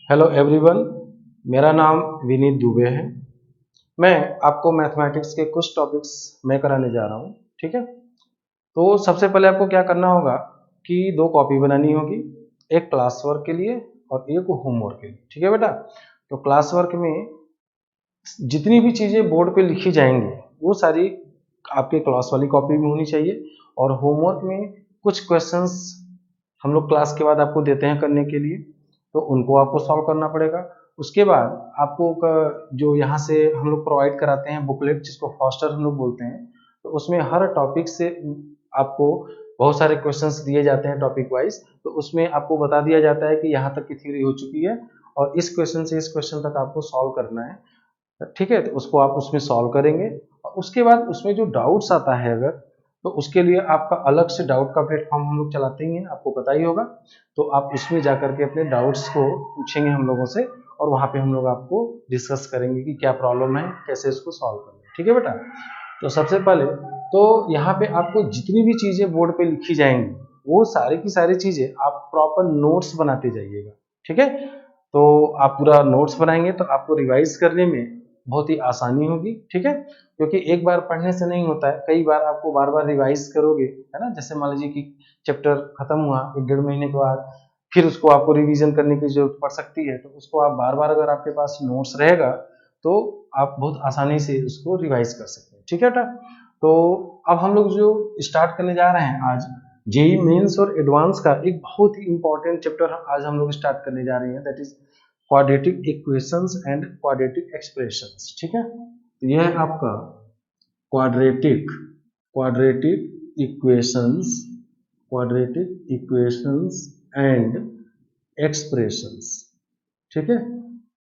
Hello everyone, मेरा नाम विनीत दुबे है। मैं आपको मैथमेटिक्स के कुछ टॉपिक्स मैं कराने जा रहा हूँ। ठीक है, तो सबसे पहले आपको क्या करना होगा कि दो कॉपी बनानी होगी, एक क्लास वर्क के लिए और एक होमवर्क के लिए। ठीक है बेटा, तो क्लास वर्क में जितनी भी चीज़ें बोर्ड पे लिखी जाएंगी वो सारी आपके क्लास वाली कॉपी में होनी चाहिए, और होमवर्क में कुछ क्वेश्चंस हम लोग क्लास के बाद आपको देते हैं करने के लिए, तो उनको आपको सॉल्व करना पड़ेगा। उसके बाद आपको जो यहाँ से हम लोग प्रोवाइड कराते हैं बुकलेट, जिसको फॉस्टर हम लोग बोलते हैं, तो उसमें हर टॉपिक से आपको बहुत सारे क्वेश्चंस दिए जाते हैं टॉपिक वाइज। तो उसमें आपको बता दिया जाता है कि यहाँ तक की थ्योरी हो चुकी है और इस क्वेश्चन से इस क्वेश्चन तक आपको सॉल्व करना है। ठीक है, तो उसको आप उसमें सॉल्व करेंगे और उसके बाद उसमें जो डाउट्स आता है अगर, तो उसके लिए आपका अलग से डाउट का प्लेटफॉर्म हम लोग चलाते ही हैं, आपको पता ही होगा। तो आप उसमें जाकर के अपने डाउट्स को पूछेंगे हम लोगों से, और वहाँ पे हम लोग आपको डिस्कस करेंगे कि क्या प्रॉब्लम है, कैसे इसको सॉल्व करना है। ठीक है बेटा, तो सबसे पहले तो यहाँ पे आपको जितनी भी चीजें बोर्ड पे लिखी जाएंगी वो सारी की सारी चीजें आप प्रॉपर नोट्स बनाते जाइएगा। ठीक है, तो आप पूरा नोट्स बनाएंगे तो आपको रिवाइज करने में बहुत ही आसानी होगी। ठीक है, क्योंकि एक बार पढ़ने से नहीं होता है, कई बार आपको बार बार रिवाइज करोगे, है ना। जैसे मान लीजिए कि चैप्टर खत्म हुआ 1-1.5 महीने के बाद, फिर उसको आपको रिवीजन करने की जरूरत पड़ सकती है, तो उसको आप बार बार अगर आपके पास नोट्स रहेगा तो आप बहुत आसानी से उसको रिवाइज कर सकते हैं। ठीक है बेटा, तो अब हम लोग जो स्टार्ट करने जा रहे हैं आज, जेई मेंस और एडवांस का एक बहुत ही इंपॉर्टेंट चैप्टर आज हम लोग स्टार्ट करने जा रहे हैं, that is quadratic equations and quadratic expressions. ठीक है, तो यह है आपका quadratic quadratic equations quadratic equations and expressions. ठीक है,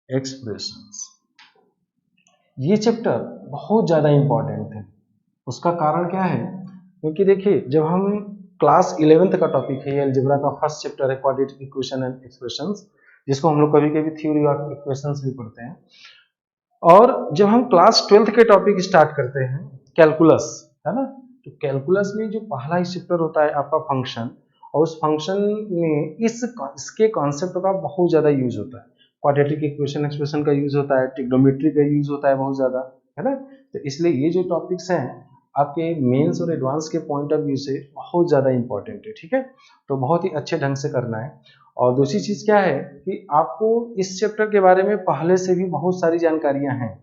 एक्सप्रेशंस, ये चैप्टर बहुत ज्यादा इंपॉर्टेंट है। उसका कारण क्या है, क्योंकि देखिए जब हम क्लास 11th का टॉपिक है, ये अलजेब्रा का फर्स्ट चैप्टर है क्वाड्रेटिक इक्वेशन एंड एक्सप्रेशंस, जिसको हम लोग कभी कभी थ्योरी ऑफ इक्वेशंस भी पढ़ते हैं। और जब हम क्लास 12th के टॉपिक स्टार्ट करते हैं, कैलकुलस, है ना, तो कैलकुलस में जो पहला ही चैप्टर होता है आपका फंक्शन, और उस फंक्शन में इसके कॉन्सेप्ट का बहुत ज्यादा यूज होता है। क्वाड्रेटिक इक्वेशन एक्सप्रेशन का यूज होता है, ट्रिग्नोमेट्री का यूज होता है बहुत ज्यादा, है ना। तो इसलिए ये जो टॉपिक्स हैं आपके मेंस और एडवांस के पॉइंट ऑफ व्यू से बहुत ज्यादा इंपॉर्टेंट है। ठीक है, तो बहुत ही अच्छे ढंग से करना है। और दूसरी चीज क्या है कि आपको इस चैप्टर के बारे में पहले से भी बहुत सारी जानकारियां हैं।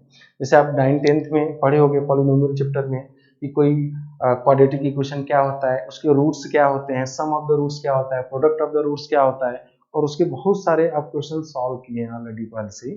जैसे आप 9th-10th में पढ़े होंगे पॉलिनोमियल चैप्टर में कि कोई क्वाड्रेटिक इक्वेशन क्या होता है, उसके रूट्स क्या होते हैं, सम ऑफ द रूट्स क्या होता है, प्रोडक्ट ऑफ द रूट्स क्या होता है, और उसके बहुत सारे आप क्वेश्चन सॉल्व किए हैं ऑलरेडी पहले से।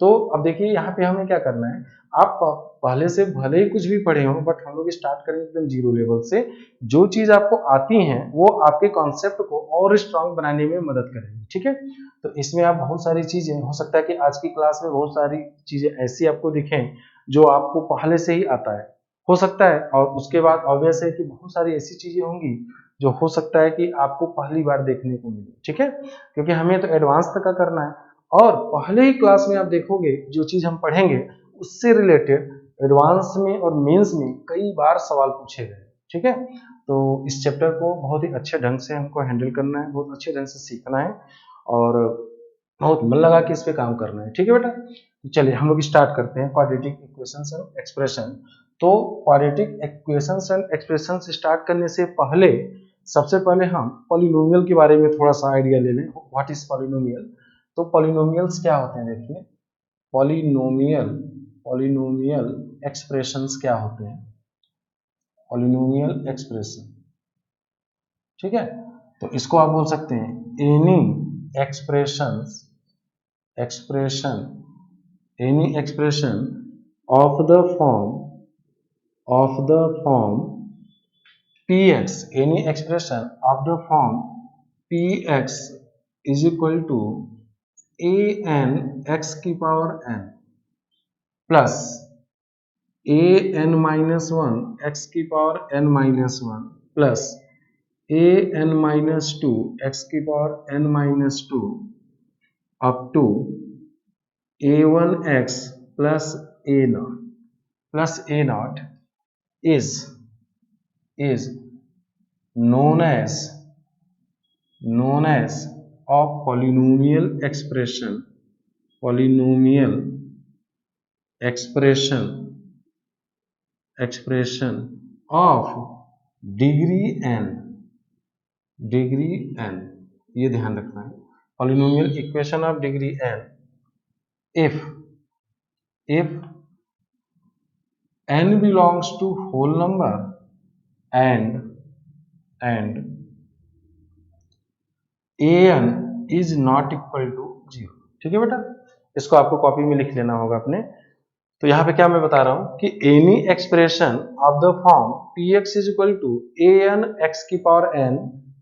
तो अब देखिए यहाँ पे हमें क्या करना है, आप पहले से भले ही कुछ भी पढ़े हो, बट हम लोग स्टार्ट करेंगे एकदम जीरो लेवल से। जो चीज आपको आती है वो आपके कॉन्सेप्ट को और स्ट्रांग बनाने में मदद करेगी। ठीक है, तो इसमें आप बहुत सारी चीजें, हो सकता है कि आज की क्लास में बहुत सारी चीजें ऐसी आपको दिखें जो आपको पहले से ही आता है, हो सकता है। और उसके बाद ऑब्वियस है कि बहुत सारी ऐसी चीजें होंगी जो हो सकता है कि आपको पहली बार देखने को मिले। ठीक है, क्योंकि हमें तो एडवांस तक का करना है, और पहले ही क्लास में आप देखोगे जो चीज हम पढ़ेंगे उससे रिलेटेड एडवांस में और मेंस में कई बार सवाल पूछे गए। ठीक है, तो इस चैप्टर को बहुत ही अच्छे ढंग से हमको हैंडल करना है, बहुत अच्छे ढंग से सीखना है, और बहुत मन लगा के इस पे काम करना है। ठीक है बेटा, तो चलिए हम लोग स्टार्ट करते हैं क्वाड्रेटिक इक्वेशंस एंड एक्सप्रेशन। तो quadratic equations and expressions start करने से पहले सबसे पहले हम पॉलिनोमियल के बारे में थोड़ा सा आइडिया ले लें, व्हाट इज पॉलिनोमियल। तो पॉलिनोमियल्स क्या होते हैं, देखिए पॉलिनोमियल पॉलिनोमियल एक्सप्रेशंस क्या होते हैं, पॉलिनोमियल एक्सप्रेशन। ठीक है, तो इसको आप बोल सकते हैं any expressions expression any expression of the form px, any expression of the form px is equal to an x की power n plus an minus 1 x की power n minus 1 plus an minus 2 x की power n minus 2 up to a1x plus a naught is known as of polynomial expression of degree n, ये ध्यान रखना है, polynomial equation of degree n if n belongs to whole number and an is not equal to 0। ठीक है बेटा, इसको आपको copy में लिख लेना होगा अपने। तो यहाँ पे क्या मैं बता रहा हूँ कि any expression of the form px is equal to an x की power n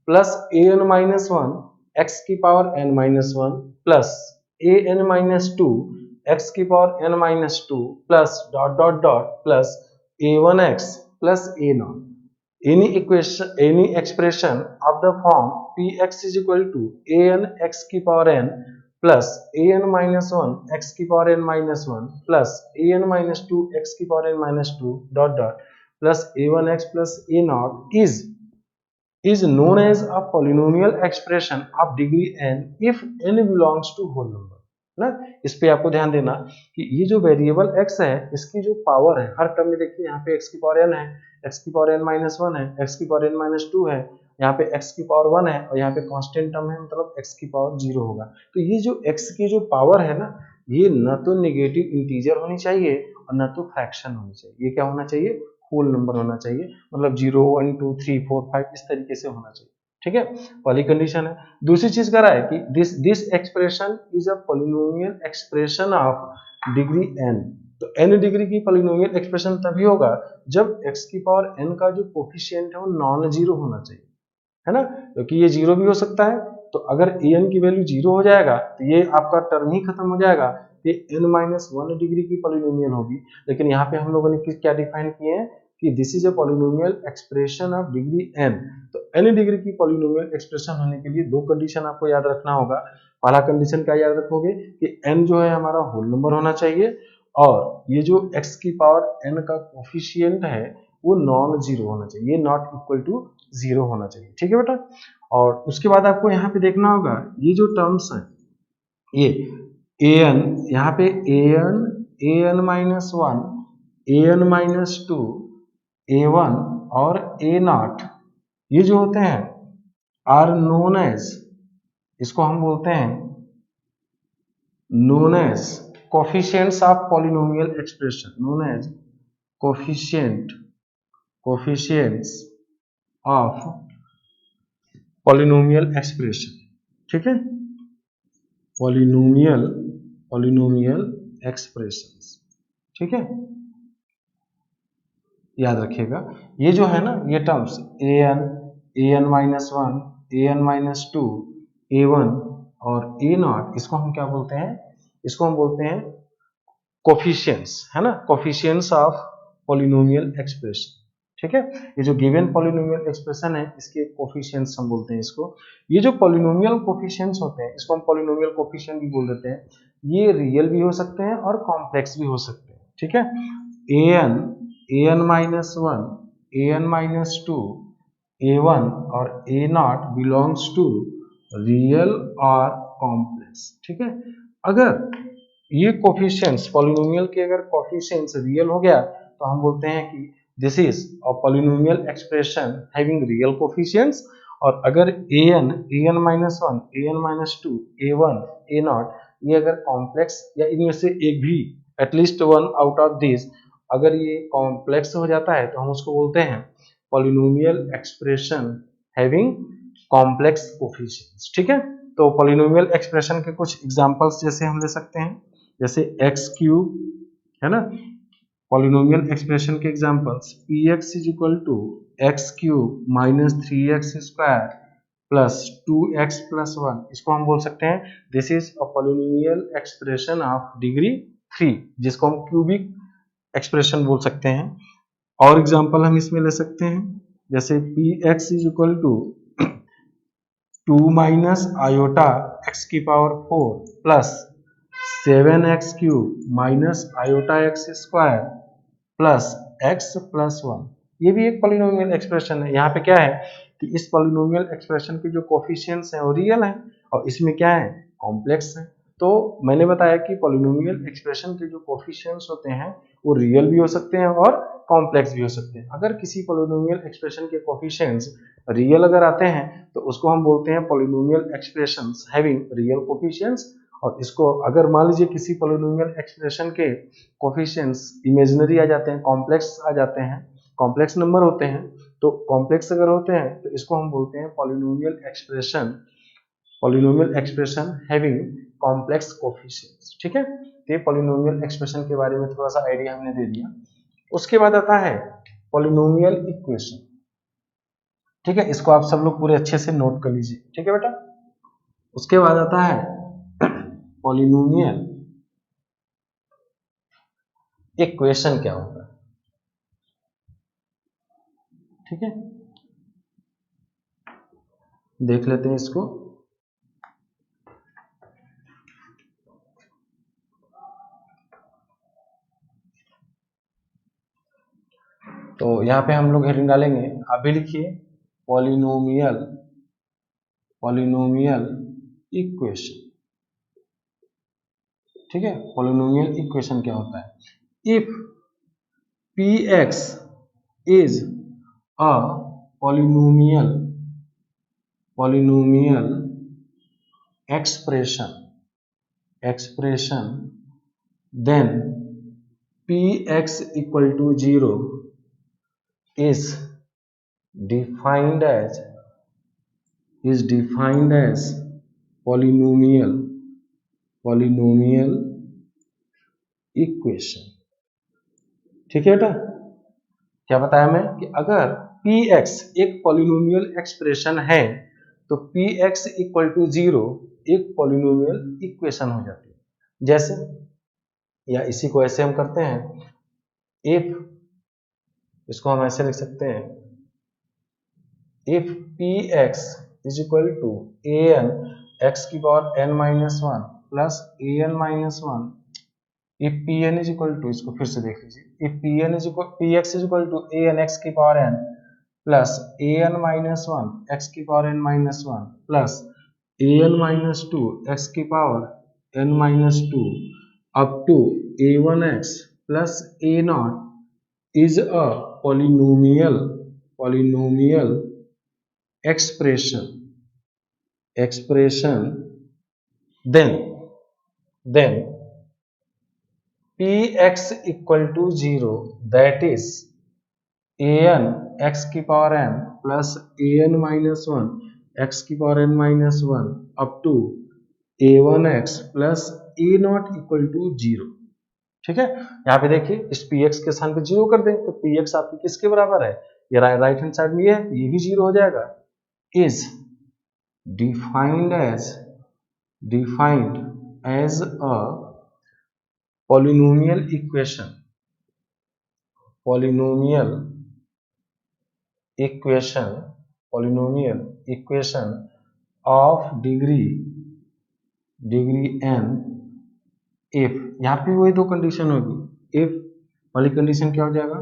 plus an minus 1 x की power n minus 1 plus an minus 2 x की power n minus 2 plus dot dot dot plus a1x plus a0। any expression of the form px is equal to an x की power n plus an minus 1 x की power n minus 1 plus an minus 2 x की power n minus 2 dot dot plus a1x plus a0 is known as a polynomial expression of degree n if n belongs to whole number। ना, इस पे आपको ध्यान देना कि ये जो वेरिएबल x है इसकी जो पावर है, हर टर्म में देखिए यहाँ पे x की पावर n है, x की पावर n माइनस 1 है, x की पावर n माइनस 2 है, यहाँ पे x की पावर 1 है और यहाँ पे कांस्टेंट टर्म है, मतलब x की पावर 0 होगा। तो ये जो x की जो पावर है ना, ये न तो नेगेटिव इंटीजर होनी चाहिए और न तो फ्रैक्शन होनी चाहिए, ये क्या होना चाहिए, होल नंबर होना चाहिए, मतलब 0 1 2 3 4 5 इस तरीके से होना चाहिए। ठीक है, पहली कंडीशन है। दूसरी चीज कह रहा है कि this expression is a polynomial expression of degree n। तो n डिग्री की पॉलिनोमियल एक्सप्रेशन तभी होगा जब x की पावर n का जो कोफिशिएंट है वो नॉन जीरो होना चाहिए, है ना, क्योंकि ये जीरो भी हो सकता है। तो अगर an की वैल्यू जीरो हो जाएगा तो ये आपका टर्म ही खत्म हो जाएगा, ये n-1 डिग्री की पॉलिनोमियल होगी। लेकिन यहाँ पे हम लोगों ने क्या डिफाइन किए हैं कि this is a polynomial expression of degree n। तो n डिग्री की पॉलिनोमियल एक्सप्रेशन होने के लिए दो कंडीशन आपको याद रखना होगा। पहला कंडीशन क्या याद रखोगे कि n जो है हमारा होल नंबर होना चाहिए और ये जो x की पावर n का कोफिशिएंट है वो नॉन जीरो होना चाहिए, ये नॉट इक्वल टू जीरो होना चाहिए। ठीक है बेटा, और उसके बाद आपको यहाँ पे देखना होगा ये जो टर्म्स है, ये an, यहाँ पे an minus 1, an minus 2, a1 और a0, ये जो होते हैं आर नोन एज, इसको हम बोलते हैं known as coefficients of polynomial expression, known as coefficients of polynomial expression. ठीक है, पॉलिनोमियल एक्सप्रेशंस। ठीक है, याद रखिएगा ये जो है ना, ये terms an minus 1, an minus 2, a1 और a0, इसको हम क्या बोलते हैं, इसको हम बोलते हैं कोफिशिएंट्स, है ना, कोफिशिएंट्स ऑफ पॉलिनोमियल एक्सप्रेशन। ठीक है, ये जो गिवन पॉलिनोमियल एक्सप्रेशन है इसके कोफिशिएंट्स हम बोलते हैं इसको। ये जो पॉलिनोमियल कोफिशिएंट्स होते हैं इसको हम पॉलिनोमियल कोफिशिएंट भी बोल देते हैं। ये रियल भी हो सकते हैं और कॉम्प्लेक्स भी हो सकते हैं। ठीक है, an minus 1, an minus 2, a1 और a0 बिलोंग्स टू रियल और कॉम्प्लेक्स। ठीक है, अगर ये कोफिशिएंट्स पॉलिनोमियल के अगर कोफिशिएंट्स रियल हो गया तो हम बोलते हैं कि this is a polynomial expression having real coefficients. और अगर an minus 1, an minus 2, a1, a0 ये अगर कॉम्प्लेक्स या इनमें से एक भी at least one out of this अगर ये कॉम्प्लेक्स हो जाता है तो हम उसको बोलते हैं polynomial expression having complex coefficients. ठीक है, तो पॉलिनोमियल एक्सप्रेशन के कुछ एग्जांपल्स जैसे हम ले सकते हैं, जैसे एक्स क्यूब, है ना, पॉलिनोमियल एक्सप्रेशन के examples px is equal to x cube minus 3x square plus 2x plus 1, इसको हम बोल सकते हैं this is a polynomial expression of degree 3, जिसको हम क्यूबिक एक्सप्रेशन बोल सकते हैं। और एग्जांपल हम इसमें ले सकते हैं जैसे px is equal to 2 minus iota x की power 4 plus 7x cube minus iota x square plus x plus 1, ये भी एक पॉलिनोमियल एक्सप्रेशन है। यहाँ पे क्या है कि इस पॉलिनोमियल एक्सप्रेशन के जो कोफिशिएंट्स हैं वो रियल हैं और इसमें क्या है, कॉम्प्लेक्स है। तो मैंने बताया कि पॉलिनोमियल एक्सप्रेशन के जो कोफिशिएंट्स होते हैं वो रियल भी हो सकते हैं और कॉम्प्लेक्स भी हो सकते हैं। अगर किसी पॉलिनोमियल एक्सप्रेशन के कोफिशिएंट्स रियल अगर आते हैं तो उसको हम बोलते हैं polynomial expressions having real coefficients. और इसको अगर मान लीजिए किसी पॉलिनोमियल एक्सप्रेशन के कोफिशिएंट्स इमेजिनरी आ जाते हैं, कॉम्प्लेक्स आ जाते हैं, कॉम्प्लेक्स नंबर होते हैं, तो कॉम्प्लेक्स अगर होते हैं तो इसको हम बोलते हैं polynomial expression having complex coefficients. ठीक है, तो ये पॉलिनोमियल एक्सप्रेशन के बारे में थोड़ा सा आइडिया हमने दे दिया। उसके बाद आता है पॉलिनोमियल इक्वेशन। ठीक है, इसको आप सब लोग पूरे अच्छे से नोट कर लीजिए। ठीक है बेटा, उसके बाद आता है पॉलिनोमियल इक्वेशन क्या होता है। ठीक है, देख लेते हैं इसको। तो यहाँ पे हम लोग हेडिंग डालेंगे, आप भी लिखिए पॉलिनोमियल इक्वेशन। ठीक है, पॉलिनोमियल इक्वेशन क्या होता है, if px is a polynomial expression then px equal to 0 is defined as polynomial equation. ठीक है बेटा, क्या बताया मैं कि अगर px एक पॉलिनोमियल एक्सप्रेशन है तो px इक्वल टू 0 एक पॉलिनोमियल इक्वेशन हो जाती है। जैसे, या इसी को ऐसे हम करते हैं, इफ, इसको हम ऐसे लिख सकते हैं, if px is equal to an x की power n minus one plus an minus one, if pn is equal to, इसको फिर से देख लीजिए, if px is equal to an x की power n plus an minus one x की power n minus one plus an minus two x की power n minus two up to a1x plus a nought is a polynomial expression then px equal to 0 that is an x की power n plus an minus one x की power n minus one up to a1x plus a not equal to 0। ठीक है, यहाँ पे देखिए इस px के स्थान पे 0 कर दें तो px आपकी किसके बराबर है, ये राइट हैंड साइड में ये है, ये भी 0 हो जाएगा। Is defined as a polynomial equation of degree n if, यहाँ पे वही दो कंडीशन होगी, if वाली कंडीशन क्या हो जाएगा,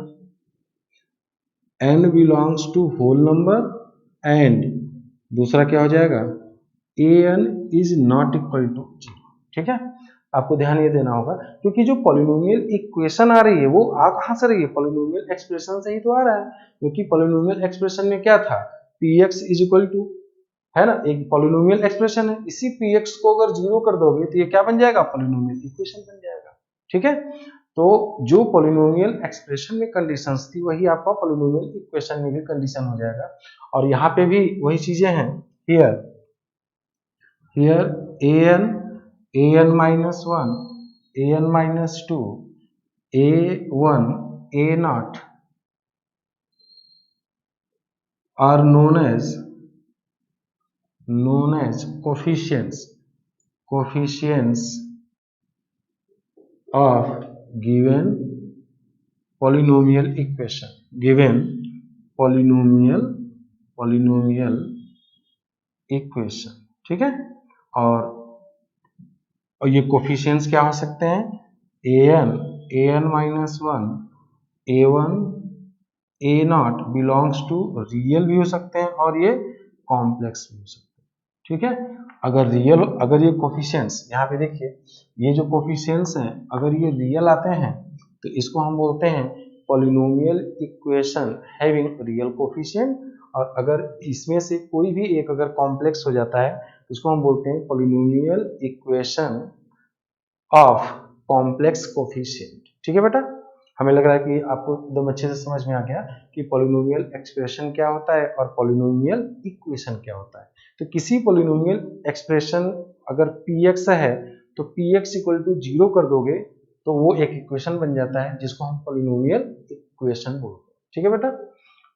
n belongs to whole number and दूसरा क्या हो जाएगा, an is not equal to 0। ठीक है, आपको ध्यान ये देना होगा क्योंकि जो पॉलिनोमियल इक्वेशन आ रही है वो आ कहां से रही है, पॉलिनोमियल एक्सप्रेशन से ही तो आ रहा है। क्योंकि पॉलिनोमियल एक्सप्रेशन में क्या था, px इज इक्वल टू, है ना, एक पॉलिनोमियल एक्सप्रेशन है, इसी px को अगर 0 कर दोगे तो ये क्या बन जाएगा, पॉलिनोमियल इक्वेशन बन जाएगा। ठीक है, तो जो पॉलिनोमियल एक्सप्रेशन में कंडीशंस थी वही आपका पॉलिनोमियल इक्वेशन में भी कंडीशन हो जाएगा। और यहाँ पे भी वही चीजें हैं, here an minus 1 an minus 2 a1 a naught are known as coefficients of given polynomial equation, polynomial equation। ठीक है, और ये कोफिशिएंट्स क्या हो सकते हैं, an minus 1 a1 a nought belongs to real भी हो सकते हैं और ये कॉम्प्लेक्स भी हो सकते हैं, ठीक है। अगर ये कोफिशिएंट्स यहाँ पे देखिए, ये जो कोफिशिएंट्स हैं अगर ये रियल आते हैं तो इसको हम बोलते हैं polynomial equation having real coefficient, और अगर इसमें से कोई भी एक अगर कॉम्प्लेक्स हो जाता है तो इसको हम बोलते हैं polynomial equation of complex coefficient, ठीक है बेटा। हमें लग रहा है कि आपको एकदम अच्छे से समझ में आ गया कि पॉलिनोमियल एक्सप्रेशन क्या होता है और पॉलिनोमियल इक्वेशन क्या होता है। तो किसी पॉलिनोमियल एक्सप्रेशन अगर px है तो px इक्वल टू 0 कर दोगे तो वो एक इक्वेशन बन जाता है जिसको हम पॉलिनोमियल इक्वेशन बोलते हैं, ठीक है बेटा।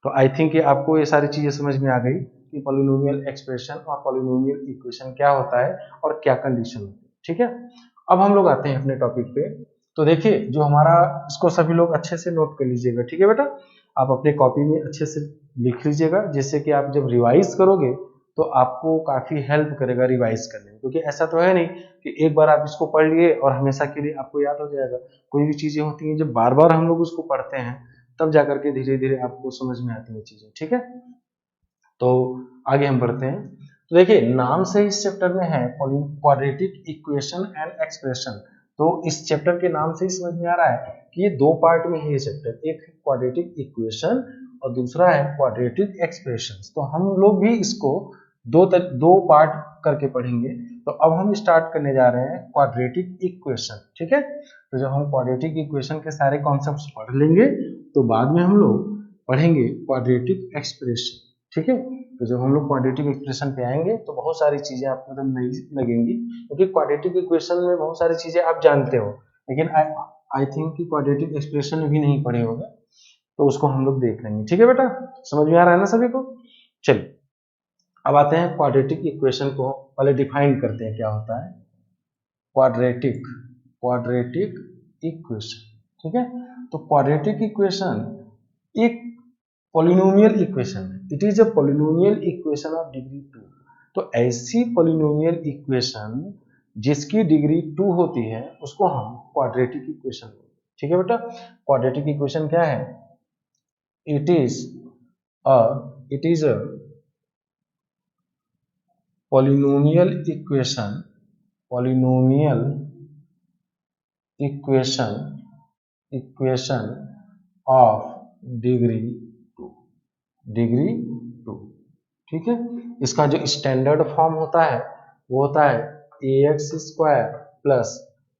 तो आई थिंक कि आपको ये सारी चीजें समझ में आ गई कि पॉलिनोमियल एक्सप्रेशन और पॉलिनोमियल इक्वेशन क्या होता है और क्या कंडीशन होती है, ठीक है। अब हम लोग आते हैं अपने टॉपिक पे। तो देखिए जो हमारा, इसको सभी लोग अच्छे से नोट कर लीजिएगा, ठीक है बेटा। आप अपने कॉपी में अच्छे से लिख लीजिएगा जिससे कि आप जब रिवाइज करोगे तो आपको काफी हेल्प करेगा रिवाइज करने में, क्योंकि ऐसा तो है नहीं कि एक बार आप इसको पढ़ लिए और हमेशा के लिए आपको याद हो जाएगा। कोई भी चीजें होती हैं जब बार बार हम लोग उसको पढ़ते हैं तब जाकर के धीरे धीरे आपको समझ में आती है चीजें, ठीक है। तो आगे हम बढ़ते हैं। तो देखिए नाम से इस चैप्टर में है क्वाड्रेटिक इक्वेशन एंड एक्सप्रेशन। तो इस चैप्टर के नाम से ही समझ में आ रहा है कि ये दो पार्ट में है ये चैप्टर, एक है क्वाड्रेटिक इक्वेशन और दूसरा है क्वाड्रेटिक एक्सप्रेशंस। तो हम लोग भी इसको दो पार्ट करके पढ़ेंगे। तो अब हम स्टार्ट करने जा रहे हैं क्वाड्रेटिक इक्वेशन, ठीक है। तो जब हम क्वाड्रेटिक इक्वेशन के सारे कॉन्सेप्ट्स पढ़ लेंगे तो बाद में हम लोग पढ़ेंगे क्वाड्रेटिक एक्सप्रेशन, ठीक है। तो जब हम लोग क्वाड्रेटिक एक्सप्रेशन पे आएंगे तो बहुत सारी चीजें आपको एकदम नई लगेंगी, क्योंकि क्वाड्रेटिक इक्वेशन में बहुत सारी चीजें आप जानते हो, लेकिन आई थिंक कि क्वाड्रेटिक एक्सप्रेशन भी नहीं पढ़े होंगे, तो उसको हम लोग देख लेंगे, ठीक है बेटा। समझ में आ रहा है ना सभी को। चलिए अब आते हैं क्वाड्रेटिक इक्वेशन को, पहले डिफाइन करते हैं क्या होता है क्वाड्रेटिक इक्वेशन, ठीक है। तो क्वाड्रेटिक इक्वेशन एक पॉलिनोमियल इक्वेशन है, it is a polynomial equation of degree 2। तो ऐसी पॉलिनोमियल इक्वेशन जिसकी डिग्री 2 होती है उसको हम क्वाड्रेटिक इक्वेशन बोलते हैं, ठीक है बेटा। क्वाड्रेटिक इक्वेशन क्या है? It is a polynomial equation of degree 2, ठीक है। इसका जो स्टैंडर्ड फॉर्म होता है वो होता है ax² plus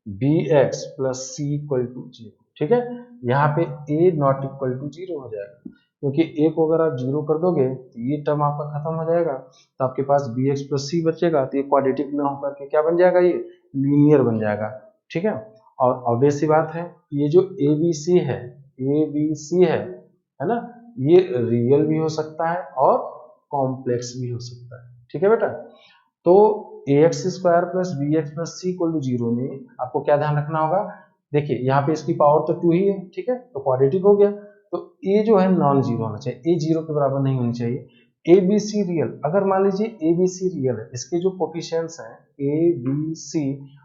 bx plus c equal to 0, ठीक है। यहाँ पे a नॉट इक्वल टू 0 हो जाएगा, क्योंकि a को अगर आप 0 कर दोगे तो ये टर्म आपका खत्म हो जाएगा, तो आपके पास bx प्लस c बचेगा, तो ये क्वाड्रेटिक ना होकर के क्या बन जाएगा, ये लीनियर बन जाएगा, ठीक है। और ऑब्वियस सी बात है ये जो abc है ना, ये रियल भी हो सकता है और कॉम्प्लेक्स भी हो सकता है, ठीक है बेटा। तो ax² plus bx plus c equal to 0 में आपको क्या ध्यान रखना होगा, देखिए यहाँ पे इसकी पावर तो 2 ही है, ठीक है, तो क्वाड्रेटिक हो गया। तो a जो है नॉन जीरो होना चाहिए, a 0 के बराबर नहीं होनी चाहिए। a b c रियल, अगर मान लीजिए a b c रियल है, इसके जो कोफिशिएंट्स हैं a b c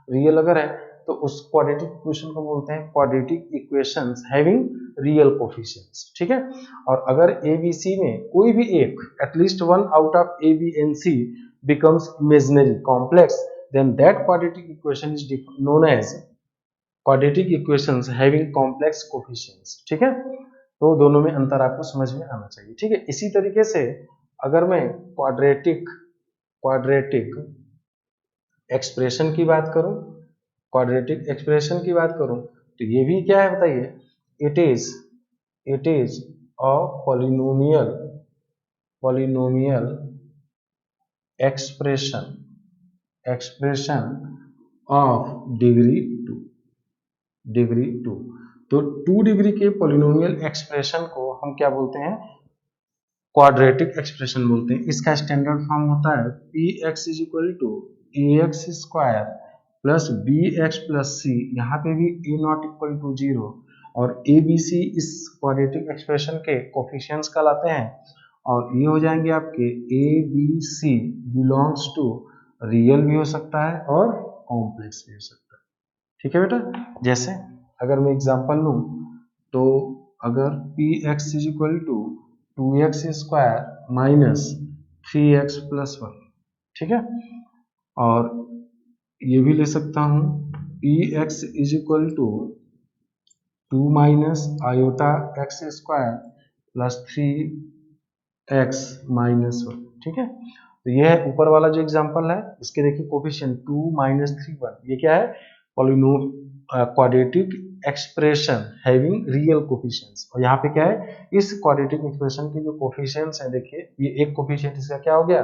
रियल अगर है तो उस क्वाड्रेटिक इक्वेशन को बोलते हैं quadratic equations having real coefficients, ठीक है। और अगर a b c में कोई भी एक at least one out of a b and c becomes imaginary complex, then that quadratic equation is known as quadratic equations having complex coefficients, ठीक है। तो दोनों में अंतर आपको समझ में आना चाहिए, ठीक है। इसी तरीके से अगर मैं क्वाड्रेटिक एक्सप्रेशन की बात करूं, तो ये भी क्या है बताइए, it is a polynomial expression of degree 2। तो 2 डिग्री के पॉलिनोमियल एक्सप्रेशन को हम क्या बोलते हैं, क्वाड्रेटिक एक्सप्रेशन बोलते हैं। इसका स्टैंडर्ड फॉर्म होता है px is equal to ax² plus bx plus c, यहाँ पे भी a नॉट इक्वल टू 0, और abc इस क्वाड्रेटिक एक्सप्रेशन के कोफिशिएंट्स कहलाते हैं, और ये हो जाएंगे आपके abc बिलोंग्स टू रियल भी हो सकता है और कॉम्प्लेक्स भी हो सकता है, ठीक है बेटा। जैसे अगर मैं एग्जांपल लूं तो अगर P x is equal to 2x square minus 3x plus 1, ठीक है, और ये भी ले सकता हूं P x is equal to 2 minus iota x square plus 3x minus 1, ठीक है। तो ये है ऊपर वाला जो एग्जांपल है, इसके देखिए कोफिशिएंट 2 माइनस 3 1, ये क्या है, polynomial quadratic expression having real coefficients. और यहाँ पे क्या है, इस क्वाड्रेटिक एक्सप्रेशन के जो कोफिशिएंट्स हैं, देखिए ये एक कोफिशिएंट इसका क्या हो गया,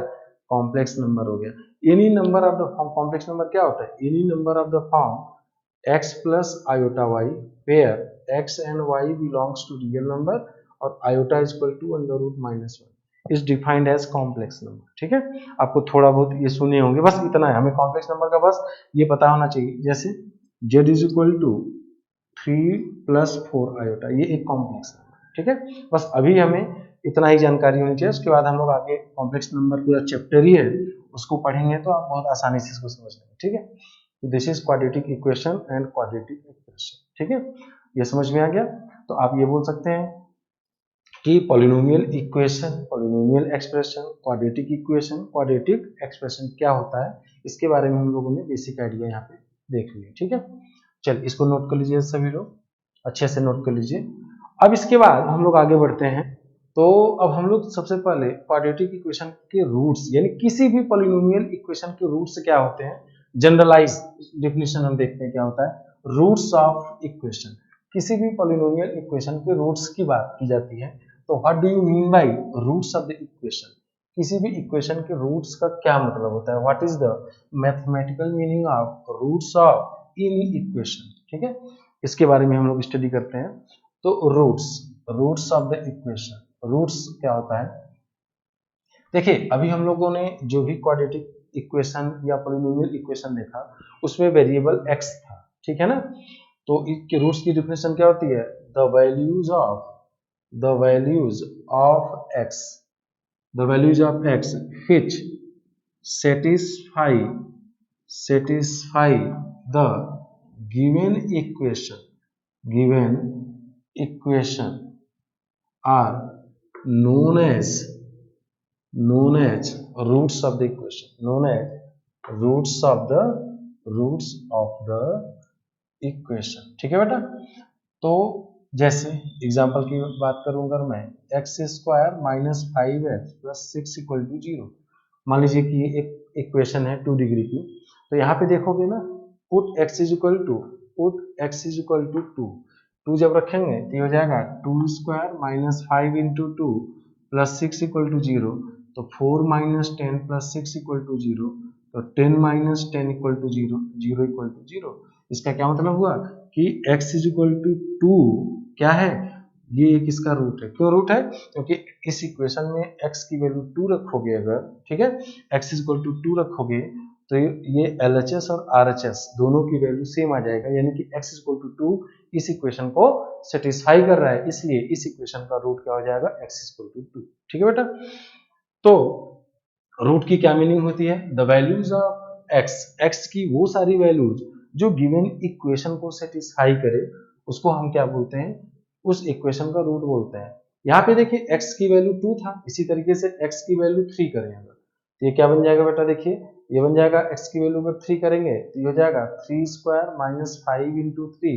कॉम्प्लेक्स नंबर हो गया। Any number of the form, complex number क्या होता है, any number of the form x plus iota y where x and y belongs to real number और iota is equal to under root minus 1 is defined as complex number, ठीक है। आपको थोड़ा बहुत ये सुने होंगे, बस इतना है, हमें कॉम्प्लेक्स नंबर का बस ये पता होना चाहिए। जैसे z is equal to 3 plus 4 iota, ये एक कॉम्प्लेक्स नंबर, ठीक है। बस अभी हमें इतना ही जानकारी होनी चाहिए, उसके बाद हम लोग आगे कॉम्प्लेक्स नंबर पूरा चैप्टर ही है उसको पढ़ेंगे तो आप बहुत आसानी से इसको समझ लेंगे, ठीक है। This is quadratic equation and quadratic expression, ठीक है, ये समझ में आ गया। तो आप ये बोल सकते हैं कि polynomial equation, polynomial expression, quadratic equation, quadratic expression क्या होता है, इसके बारे में हम लोगों ने बेसिक आइडिया यहाँ पे देख लिया, ठीक है। चल इसको नोट कर लीजिए, सभी लोग अच्छे से नोट कर लीजिए। अब इसके बाद हम लोग आगे बढ़ते हैं। तो अब हम लोग सबसे पहले क्वाड्रेटिक इक्वेशन के रूट्स, यानी किसी भी पॉलिनोमियल इक्वेशन के रूट्स क्या होते हैं, जनरलाइज डेफिनेशन हम देखते हैं क्या होता है, रूट्स ऑफ इक्वेशन। किसी भी पॉलिनोमियल इक्वेशन के रूट्स की बात की जाती है। तो what do you mean by roots of the equation, किसी भी इक्वेशन के रूट्स का क्या मतलब होता है, what is the mathematical meaning of roots of any equation, ठीक है, इसके बारे में हम लोग स्टडी करते हैं। तो roots of the equation, roots क्या होता है, देखिए अभी हम लोगों ने जो भी क्वाड्रेटिक इक्वेशन या पॉलिनोमियल इक्वेशन देखा उसमें वेरिएबल x था, ठीक है ना। तो इसके रूट्स की डेफिनेशन क्या होती है, the values of x which satisfy the given equation are known as roots of the equation, ठीक है बेटा। तो जैसे एग्जांपल की बात करूं अगर मैं, x square minus 5x plus 6 equal to 0, मान लीजिए कि ये एक इक्वेशन है 2 डिग्री की। तो यहाँ पे देखोगे ना, put x is equal to 2 जब रखेंगे तो ये हो जाएगा 2 square minus 5 into 2 plus 6 equal to 0, तो 4 माइनस 10 प्लस 6 इक्वल टू 0, तो 10 minus 10 equal to 0, 0 equal to 0। इसका क्या मतलब हुआ कि x इज इक्वल टू 2 क्या है, ये एक इसका रूट है। क्यों रूट है, क्योंकि इस इक्वेशन में x की वैल्यू 2 रखोगे अगर, ठीक है, x इज इक्वल टू 2 रखोगे तो ये LHS और RHS दोनों की वैल्यू सेम आ जाएगा, यानी कि x इज इक्वल टू 2 इस इक्वेशन को सेटिस्फाई कर रहा है, इसलिए इस इक्वेशन का रूट क्या हो जाएगा, x इज इक्वल टू 2, ठीक है बेटा। तो रूट की क्या मीनिंग होती है, द वैल्यूज ऑफ x की वो सारी वैल्यूज जो गिवन इक्वेशन को सेटिस्फाई करे उसको हम क्या बोलते हैं, उस इक्वेशन का रूट बोलते हैं। यहाँ पे देखिए x की वैल्यू 2 था, इसी तरीके से x की वैल्यू 3 करेंगे अगर, तो ये क्या बन जाएगा बेटा, देखिए ये बन जाएगा x की वैल्यू अगर 3 करेंगे तो ये हो जाएगा 3 स्क्वायर माइनस 5 इंटू 3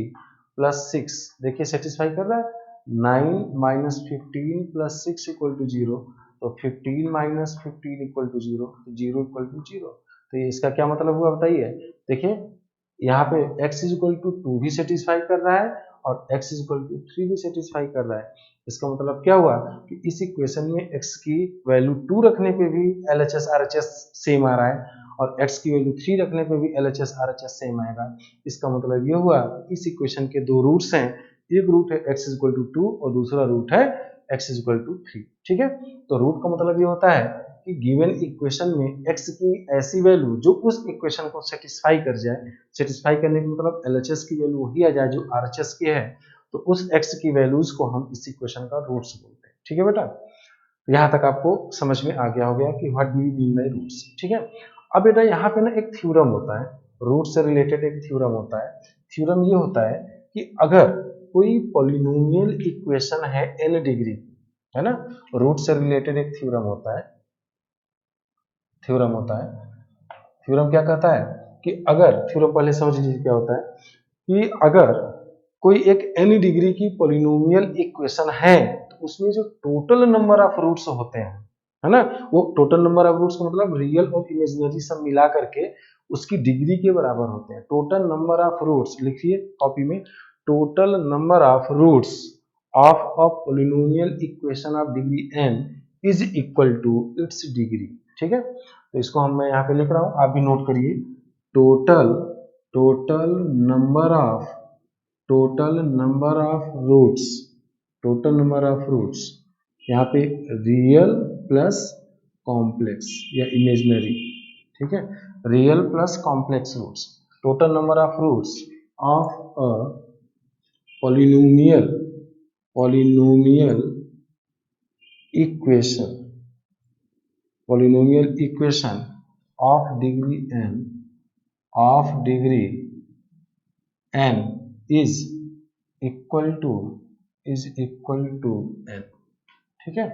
प्लस 6, देखिए सेटिस्फाई कर रहा है, 9 माइनस 15 प्लस 6 इक्वल टू 0, तो 15 माइनस 15 इक्वल टू 0, तो 0 इक्वल टू 0। तो ये इसका क्या मतलब हुआ बताइए, देखिए यहाँ पे x इज इक्वल टू 2 भी सेटिस्फाई कर रहा है और x इज इक्वल टू 3 भी सेटिस्फाई कर रहा है। इसका मतलब क्या हुआ कि इस इक्वेशन में x की वैल्यू 2 रखने पे भी LHS RHS सेम आ रहा है और x की वैल्यू 3 रखने पे भी LHS RHS सेम आएगा। इसका मतलब ये हुआ इस इक्वेशन के दो रूट्स हैं, एक रूट है x इज इक्वल टू 2 और दूसरा रूट है x इज इक्वल टू 3, ठीक है। तो रूट का मतलब ये होता है कि गिवन इक्वेशन में x की ऐसी वैल्यू जो उस इक्वेशन को सेटिस्फाई कर जाए, सेटिस्फाई करने का मतलब LHS की वैल्यू वही आ जाए जो RHS की है, तो उस x की वैल्यूज को हम इस इक्वेशन का रूट्स बोलते हैं, ठीक है बेटा। तो यहाँ तक आपको समझ में आ गया हो गया कि what do you mean by roots, ठीक है। अब बेटा यहाँ पे ना एक थ्योरम होता है, रूट से रिलेटेड एक थ्योरम होता है। थ्योरम ये होता है कि अगर कोई पॉलिनोमियल इक्वेशन है n डिग्री, है ना, रूट से रिलेटेड एक थ्योरम होता है। थ्योरम क्या कहता है कि अगर, थ्योरम पहले समझ लीजिए क्या होता है कि अगर कोई एक n डिग्री की पॉलिनोमियल इक्वेशन है तो उसमें जो टोटल नंबर ऑफ रूट्स होते हैं, है ना, वो टोटल नंबर ऑफ रूट्स का मतलब रियल और इमेजिनरी सब मिला करके उसकी डिग्री के बराबर होते हैं। टोटल नंबर ऑफ रूट्स लिखिए कॉपी में, total number of roots of a polynomial equation of degree n is equal to its degree. ठीक है, तो इसको मैं यहाँ पे लिख रहा हूँ, आप भी नोट करिए। टोटल नंबर ऑफ रूट्स, यहाँ पे रियल प्लस कॉम्प्लेक्स या इमेजिनरी, ठीक है, real plus complex roots, total number of roots of a polynomial equation of degree n is equal to n। ठीक है,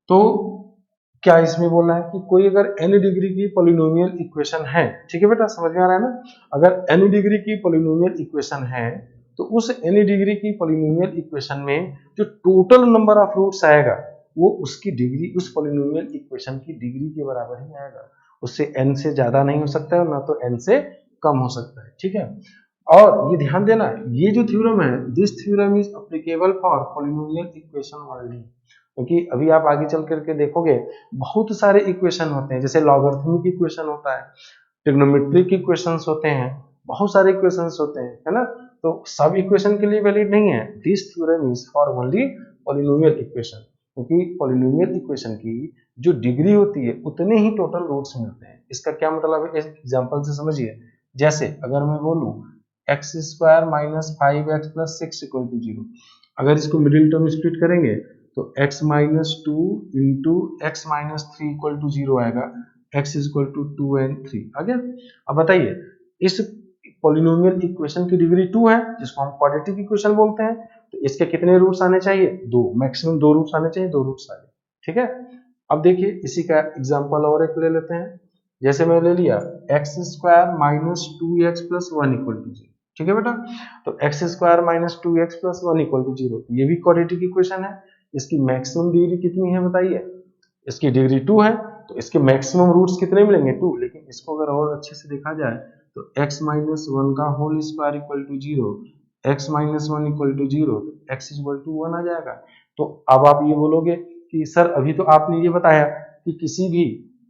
तो क्या इसमें बोला है कि कोई अगर n डिग्री की पॉलिनोमियल इक्वेशन है, ठीक है बेटा, समझ में आ रहा है ना, अगर n डिग्री की पॉलिनोमियल इक्वेशन है तो उस n डिग्री की पॉलिनोमियल इक्वेशन में जो टोटल नंबर ऑफ रूट्स आएगा वो उसकी डिग्री, उस पॉलिनोमियल इक्वेशन की डिग्री के बराबर ही आएगा, उससे n से ज्यादा नहीं हो सकता है और ना तो n से कम हो सकता है। ठीक है, और ये ध्यान देना, ये जो थ्योरम है, this theorem is applicable for polynomial equation only, क्योंकि अभी आप आगे चल करके देखोगे बहुत सारे इक्वेशन होते हैं, जैसे लॉगरिथमिक इक्वेशन होता है, ट्रिग्नोमेट्रिक इक्वेशंस होते हैं, बहुत सारे इक्वेशंस होते हैं, है ना, तो सब इक्वेशन के लिए वैलिड नहीं है। This theorem is for only polynomial equation, क्योंकि पॉलिनोमियल इक्वेशन की जो डिग्री होती है उतने ही टोटल रूट्स मिलते हैं। इसका क्या मतलब है, एक एग्जांपल से समझिए। जैसे अगर मैं बोलूं x square minus 5x plus 6 equal to 0, अगर इसको मिडिल टर्म स्प्लिट करेंगे तो x minus 2 into x minus 3 equal to 0 आएगा, x इक्वल टू 2 एंड 3 आ गया। अब बताइए, इस पॉलिनोमियल इक्वेशन की डिग्री 2 है जिसको हम क्वाड्रेटिक इक्वेशन बोलते हैं, तो इसके कितने रूट्स आने चाहिए, 2, मैक्सिमम 2 रूट्स आने चाहिए, 2 रूट्स आ गए। ठीक है, अब देखिए इसी का एग्जांपल और एक ले लेते हैं। जैसे मैं ले लिया x square minus 2x plus 1 equal to 0। ठीक है बेटा, तो x square minus 2x plus 1 equal to 0, ये भी क्वाड्रेटिक इक्वेशन है। इसकी मैक्सिमम डिग्री कितनी है बताइए, इसकी डिग्री 2 है, तो इसके मैक्सिमम रूट्स कितने मिलेंगे, 2। लेकिन इसको अगर और अच्छे से देखा जाए तो x माइनस 1 का whole square equal to 0, x minus 1 equal to 0, तो x इक्वल टू 1 आ जाएगा। तो अब आप ये बोलोगे कि सर अभी तो आपने ये बताया कि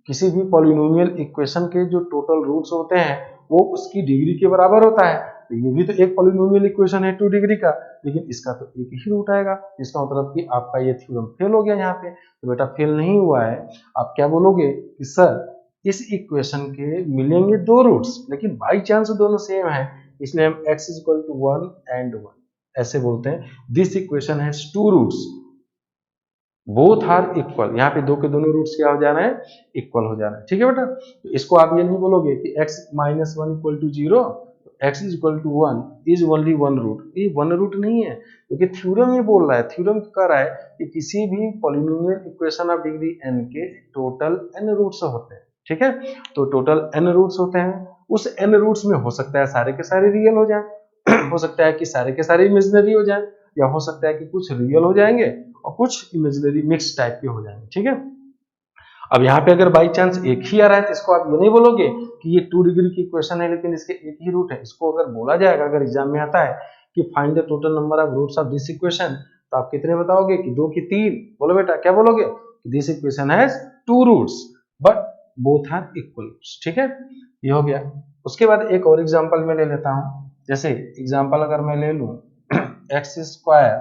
किसी भी पॉलिनोमियल इक्वेशन के जो टोटल रूट्स होते हैं वो उसकी डिग्री के बराबर होता है, तो ये भी तो एक पॉलिनोमियल इक्वेशन है 2 डिग्री का, लेकिन इसका तो एक ही रूट आएगा। इसका मतलब कि आपका ये थ्योरम फेल हो गया यहाँ पे। तो बेटा फेल नहीं हुआ है, आप क्या बोलोगे कि सर इस इक्वेशन के मिलेंगे 2 रूट्स, लेकिन बाई चांस दोनों सेम है, इसलिए हम x इक्वल टू 1 एंड 1 ऐसे बोलते हैं। दिस इक्वेशन हैज 2 रूट्स, बोथ आर इक्वल, यहाँ पे 2 के दोनों रूट्स क्या हो जाना है, इक्वल हो जाना है। ठीक है बेटा, तो इसको आप ये नहीं बोलोगे कि x minus 1 equal to 0, x is equal to 1 is only 1 root, ये 1 रूट नहीं है, क्योंकि थ्योरम ये बोल रहा है, थ्योरम कह रहा है कि किसी भी polynomial equation of degree n के टोटल n रूट्स होते हैं। ठीक है, तो टोटल n रूट्स होते हैं, उस n रूट्स में हो सकता है सारे के सारे रियल हो जाए हो सकता है कि सारे के सारे इमेजिनरी हो जाए, या हो सकता है कि कुछ रियल हो जाएंगे और कुछ इमेजिनरी मिक्स टाइप के हो जाएंगे। ठीक है, अब यहाँ पे अगर बाई चांस एक ही आ रहा है तो इसको आप ये नहीं बोलोगे कि ये 2 डिग्री की इक्वेशन है लेकिन इसके एक ही रूट है। इसको अगर बोला जाएगा, अगर एग्जाम में आता है कि find the total number of roots of this equation, तो आप कितने बताओगे कि 2 की 3। बोलो बेटा क्या बोलोगे कि this equation has 2 roots but both are equal. ठीक है, ये हो गया। उसके बाद एक और एग्जांपल मैं ले लेता हूं। जैसे एग्जांपल अगर मैं ले लूं x square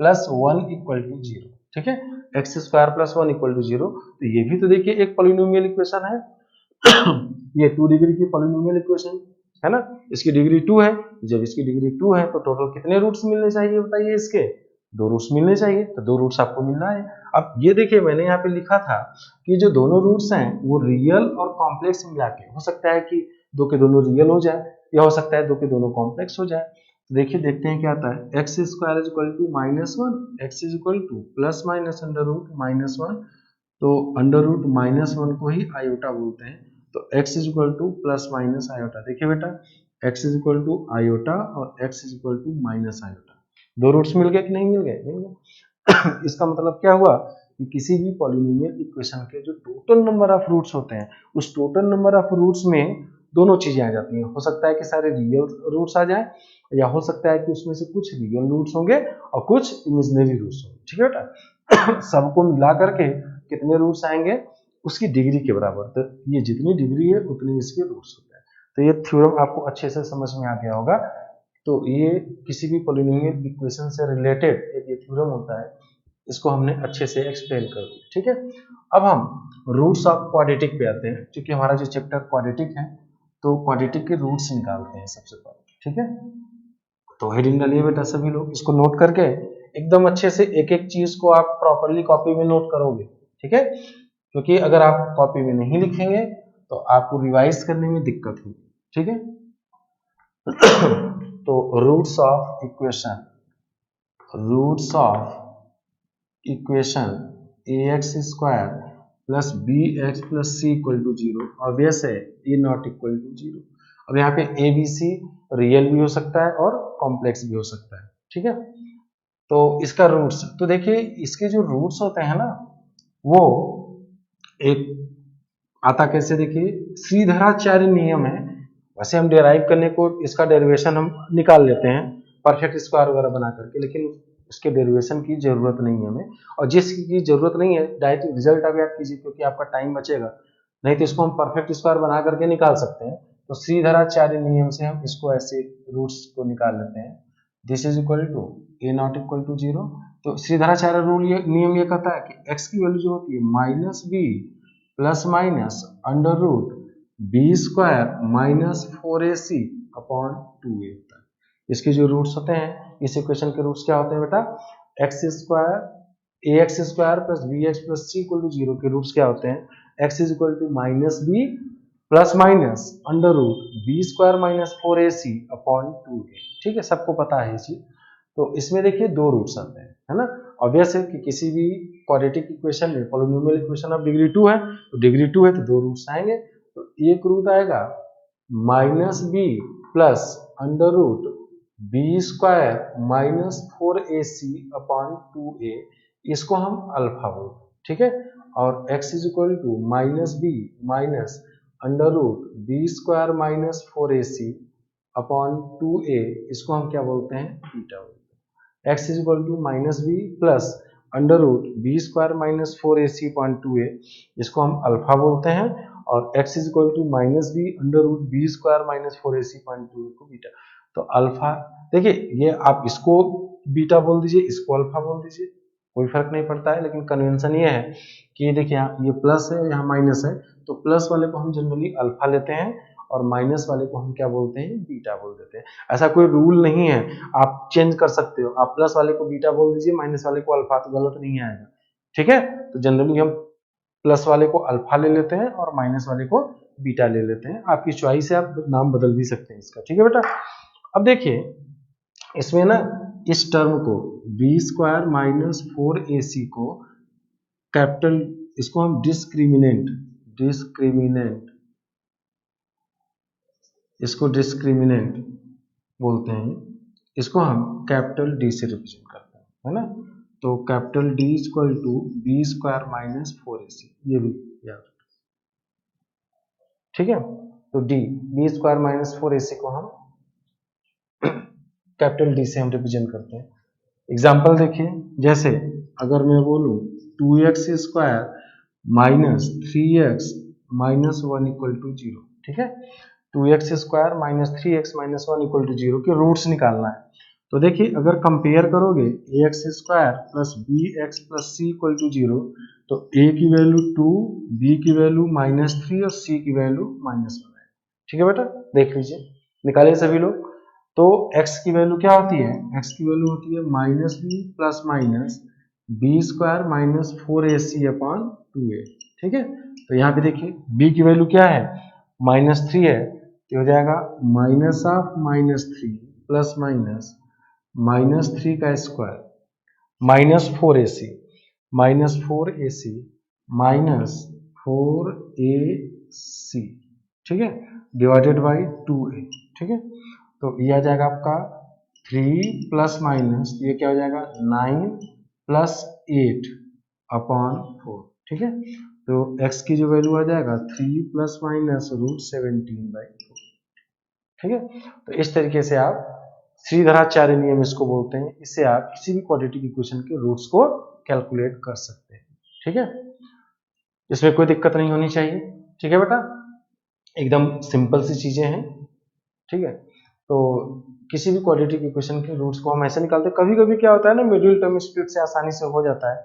plus 1 equal to 0। ठीक है, x square plus 1 equal to 0, तो ये भी तो देखिए एक पॉलिनोमियल इक्वेशन है ये 2 डिग्री की पॉलिनोमियल इक्वेशन है ना, इसकी डिग्री 2 है। जब इसकी डिग्री 2 है तो टोटल कितने रूट्स मिलने चाहिए बताइए, इसके 2 रूट्स मिलने चाहिए, तो 2 रूट्स आपको मिलना है। अब ये देखिए मैंने यहाँ पे लिखा था कि जो दोनों रूट्स हैं वो रियल और कॉम्प्लेक्स मिला के, हो सकता है कि 2 के दोनों रियल हो जाए या हो सकता है 2 के दोनों कॉम्प्लेक्स हो जाए। देखिए देखते हैं क्या आता है। X square is equal to -1, x is equal to plus minus under root -1, तो अंडर रूट -1 को ही आयोटा बोलते हैं, तो x is equal to plus minus iota. देखिए बेटा, x is equal to iota और x is equal to minus iota, दो roots मिल गए कि नहीं मिल गए? मिल गए। इसका मतलब क्या हुआ कि किसी भी पॉलिनोमियल इक्वेशन के जो टोटल नंबर ऑफ रूट्स होते हैं, उस टोटल नंबर ऑफ रूट्स में दोनों चीजें आ जाती हैं। हो सकता है कि सारे रियल रूट्स आ जाए, या हो सकता है कि उसमें से कुछ रियल रूट्स होंगे और कुछ इमेजिनरी रूट्स होंगे। ठीक है बेटा। सबको मिला करके कितने रूट्स आएंगे? उसकी डिग्री के बराबर। तो ये जितनी डिग्री है उतने इसके रूट्स होते हैं। तो ये थ्योरम आपको अच्छे से समझ में आ गया होगा। तो ये किसी भी पॉलिनोमियल इक्वेशन से रिलेटेड एक ये थ्योरम होता है, इसको हमने अच्छे से एक्सप्लेन कर दिया। ठीक है, अब हम रूट्स ऑफ क्वाड्रेटिक पे आते हैं, क्योंकि हमारा जो चैप्टर क्वाड्रेटिक है, तो क्वाड्रेटिक के रूट्स निकालते हैं सबसे पहले। ठीक है, तो हेडिंग डालिए बेटा सभी लोग, इसको नोट करके एकदम अच्छे से एक एक चीज को आप प्रॉपरली कॉपी में नोट करोगे। ठीक है, क्योंकि अगर आप कॉपी में नहीं लिखेंगे तो आपको रिवाइज करने में दिक्कत होगी। ठीक है, तो roots of equation, roots of equation ax square plus bx plus c equal to 0, obvious है ए नॉट इक्वल टू 0। अब यहाँ पे ए बी सी रियल भी हो सकता है और कॉम्प्लेक्स भी हो सकता है। ठीक है, तो इसका रूट्स, तो देखिए इसके जो रूट्स होते हैं ना, वो एक आता कैसे, देखिए श्रीधराचार्य नियम है। वैसे हम डेराइव करने को इसका डेरिवेशन हम निकाल लेते हैं परफेक्ट स्क्वायर वगैरह बना करके, लेकिन उसके डेरिवेशन की जरूरत नहीं है हमें, और जिसकी जरूरत नहीं है डायरेक्ट रिजल्ट आप याद कीजिए, क्योंकि आपका टाइम बचेगा। नहीं तो इसको हम परफेक्ट स्क्वायर बना करके निकाल सकते हैं। तो श्रीधराचार्य नियम से हम इसको ऐसे रूट्स को निकाल लेते हैं। This is equal to a not equal to 0। तो श्रीधराचार्य रूल ये नियम ये कहता है कि एक्स की वैल्यू जो होती है -b plus minus under root b square minus 4ac upon 2a होता है। इसके जो रूट्स होते हैं, इस इक्वेशन के रूट्स क्या होते हैं बेटा? X square ax square plus bx plus c equal to 0 के रूट्स क्या होते हैं? x is equal to -b plus minus under root b square minus 4ac upon 2a। ठीक है, सबको पता है ये चीज। तो इसमें देखिए दो रूट्स आते हैं, है ना। ऑब्वियस है कि किसी भी क्वाड्रेटिक इक्वेशन में पॉलिनोमियल इक्वेशन ऑफ डिग्री 2 है, तो डिग्री 2 है तो दो रूट्स आएंगे। तो एक रूट आएगा -b plus under root b square minus 4ac upon 2a, इसको हम अल्फा बोलते हैं। ठीक है, और x is equal to -b minus under root b square minus 4ac upon 2a, इसको हम क्या बोलते हैं? बीटा बोलते हैं। x is equal to -b plus under root b square minus 4ac upon 2a, इसको हम अल्फा बोलते हैं, और x is equal to -b under root b square minus 4ac upon 2a को बीटा। तो अल्फा, देखिए ये आप इसको बीटा बोल दीजिए, इसको अल्फा बोल दीजिए, कोई फर्क नहीं पड़ता है। लेकिन कन्वेंशन ये है कि देखिए यहाँ ये प्लस है, यहाँ माइनस है, तो प्लस वाले को हम जनरली अल्फा लेते हैं और माइनस वाले को हम क्या बोलते हैं? बीटा बोल देते हैं। ऐसा कोई रूल नहीं है, आप चेंज कर सकते हो, आप प्लस वाले को बीटा बोल दीजिए, माइनस वाले को अल्फा, तो गलत नहीं आएगा। ठीक है, तो जनरली हम प्लस वाले को अल्फा ले लेते हैं और माइनस वाले को बीटा ले लेते हैं। आपकी चॉइस है, आप नाम बदल भी सकते हैं इसका। ठीक है बेटा, अब देखिए इसमें ना इस टर्म को बी स्क्वायर माइनस 4ac को कैपिटल, इसको हम डिस्क्रिमिनेंट, इसको डिस्क्रिमिनेंट बोलते हैं, इसको हम कैपिटल डी से रिप्रेजेंट करते हैं, है ना। तो capital D equal to b square minus 4ac, ये भी याद। ठीक है, तो D B square minus 4ac को हम कैपिटल डी से हम रिप्रेजेंट करते हैं। एग्जाम्पल देखिए, जैसे अगर मैं बोलूं 2x square minus 3x minus 1 equal to 0। ठीक है, 2x square minus 3x minus 1 equal to 0 के रूट्स निकालना है। तो देखिए अगर कंपेयर करोगे ax square plus bx plus c equal to 0, तो a की वैल्यू 2, b की वैल्यू -3 और c की वैल्यू -1 है। ठीक है बेटा, देख लीजिए, निकालिए सभी लोग। तो x की वैल्यू क्या होती है? x की वैल्यू होती है -b plus minus b square minus 4ac upon 2a। ठीक है, तो यहाँ पे देखिए b की वैल्यू क्या है? -3 है, तो हो जाएगा -3 प्लस माइनस -3 का स्क्वायर -4ac -4ac ठीक है, डिवाइडेड बाई 2a। ठीक है, तो ये आ जाएगा आपका 3 प्लस माइनस ये क्या हो जाएगा 9 प्लस 8 अपॉन 4। ठीक है, तो x की जो वैल्यू आ जाएगा 3 प्लस माइनस √17/4। ठीक है, तो इस तरीके से आप श्रीधराचार्य नियम इसको बोलते हैं, इससे आप किसी भी क्वाड्रेटिक इक्वेशन के रूट्स को कैलकुलेट कर सकते हैं। ठीक है, इसमें कोई दिक्कत नहीं होनी चाहिए। ठीक है बेटा, एकदम सिंपल सी चीजें हैं। ठीक है, तो किसी भी क्वाड्रेटिक इक्वेशन के रूट्स को हम ऐसे निकालते हैं। कभी कभी क्या होता है ना, मिडिल टर्म स्प्लिट से आसानी से हो जाता है,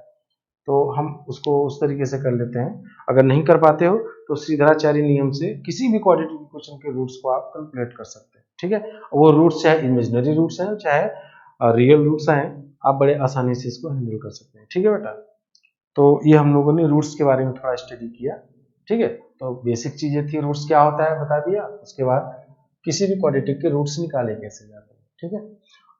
तो हम उसको उस तरीके से कर लेते हैं। अगर नहीं कर पाते हो तो श्रीधराचार्य नियम से किसी भी क्वाड्रेटिक इक्वेशन के रूट्स को आप कैलकुलेट कर सकते हैं। ठीक है, वो रूट्स चाहे इमेजिनरी रूट्स हैं चाहे रियल रूट्स हैं, आप बड़े आसानी से इसको हैंडल कर सकते हैं। ठीक है बेटा, तो ये हम लोगों ने रूट्स के बारे में थोड़ा स्टडी किया। ठीक है, तो बेसिक चीजें थी, रूट्स क्या होता है बता दिया, उसके बाद किसी भी क्वाड्रेटिक के रूट्स निकाले कैसे जाते हैं। ठीक है,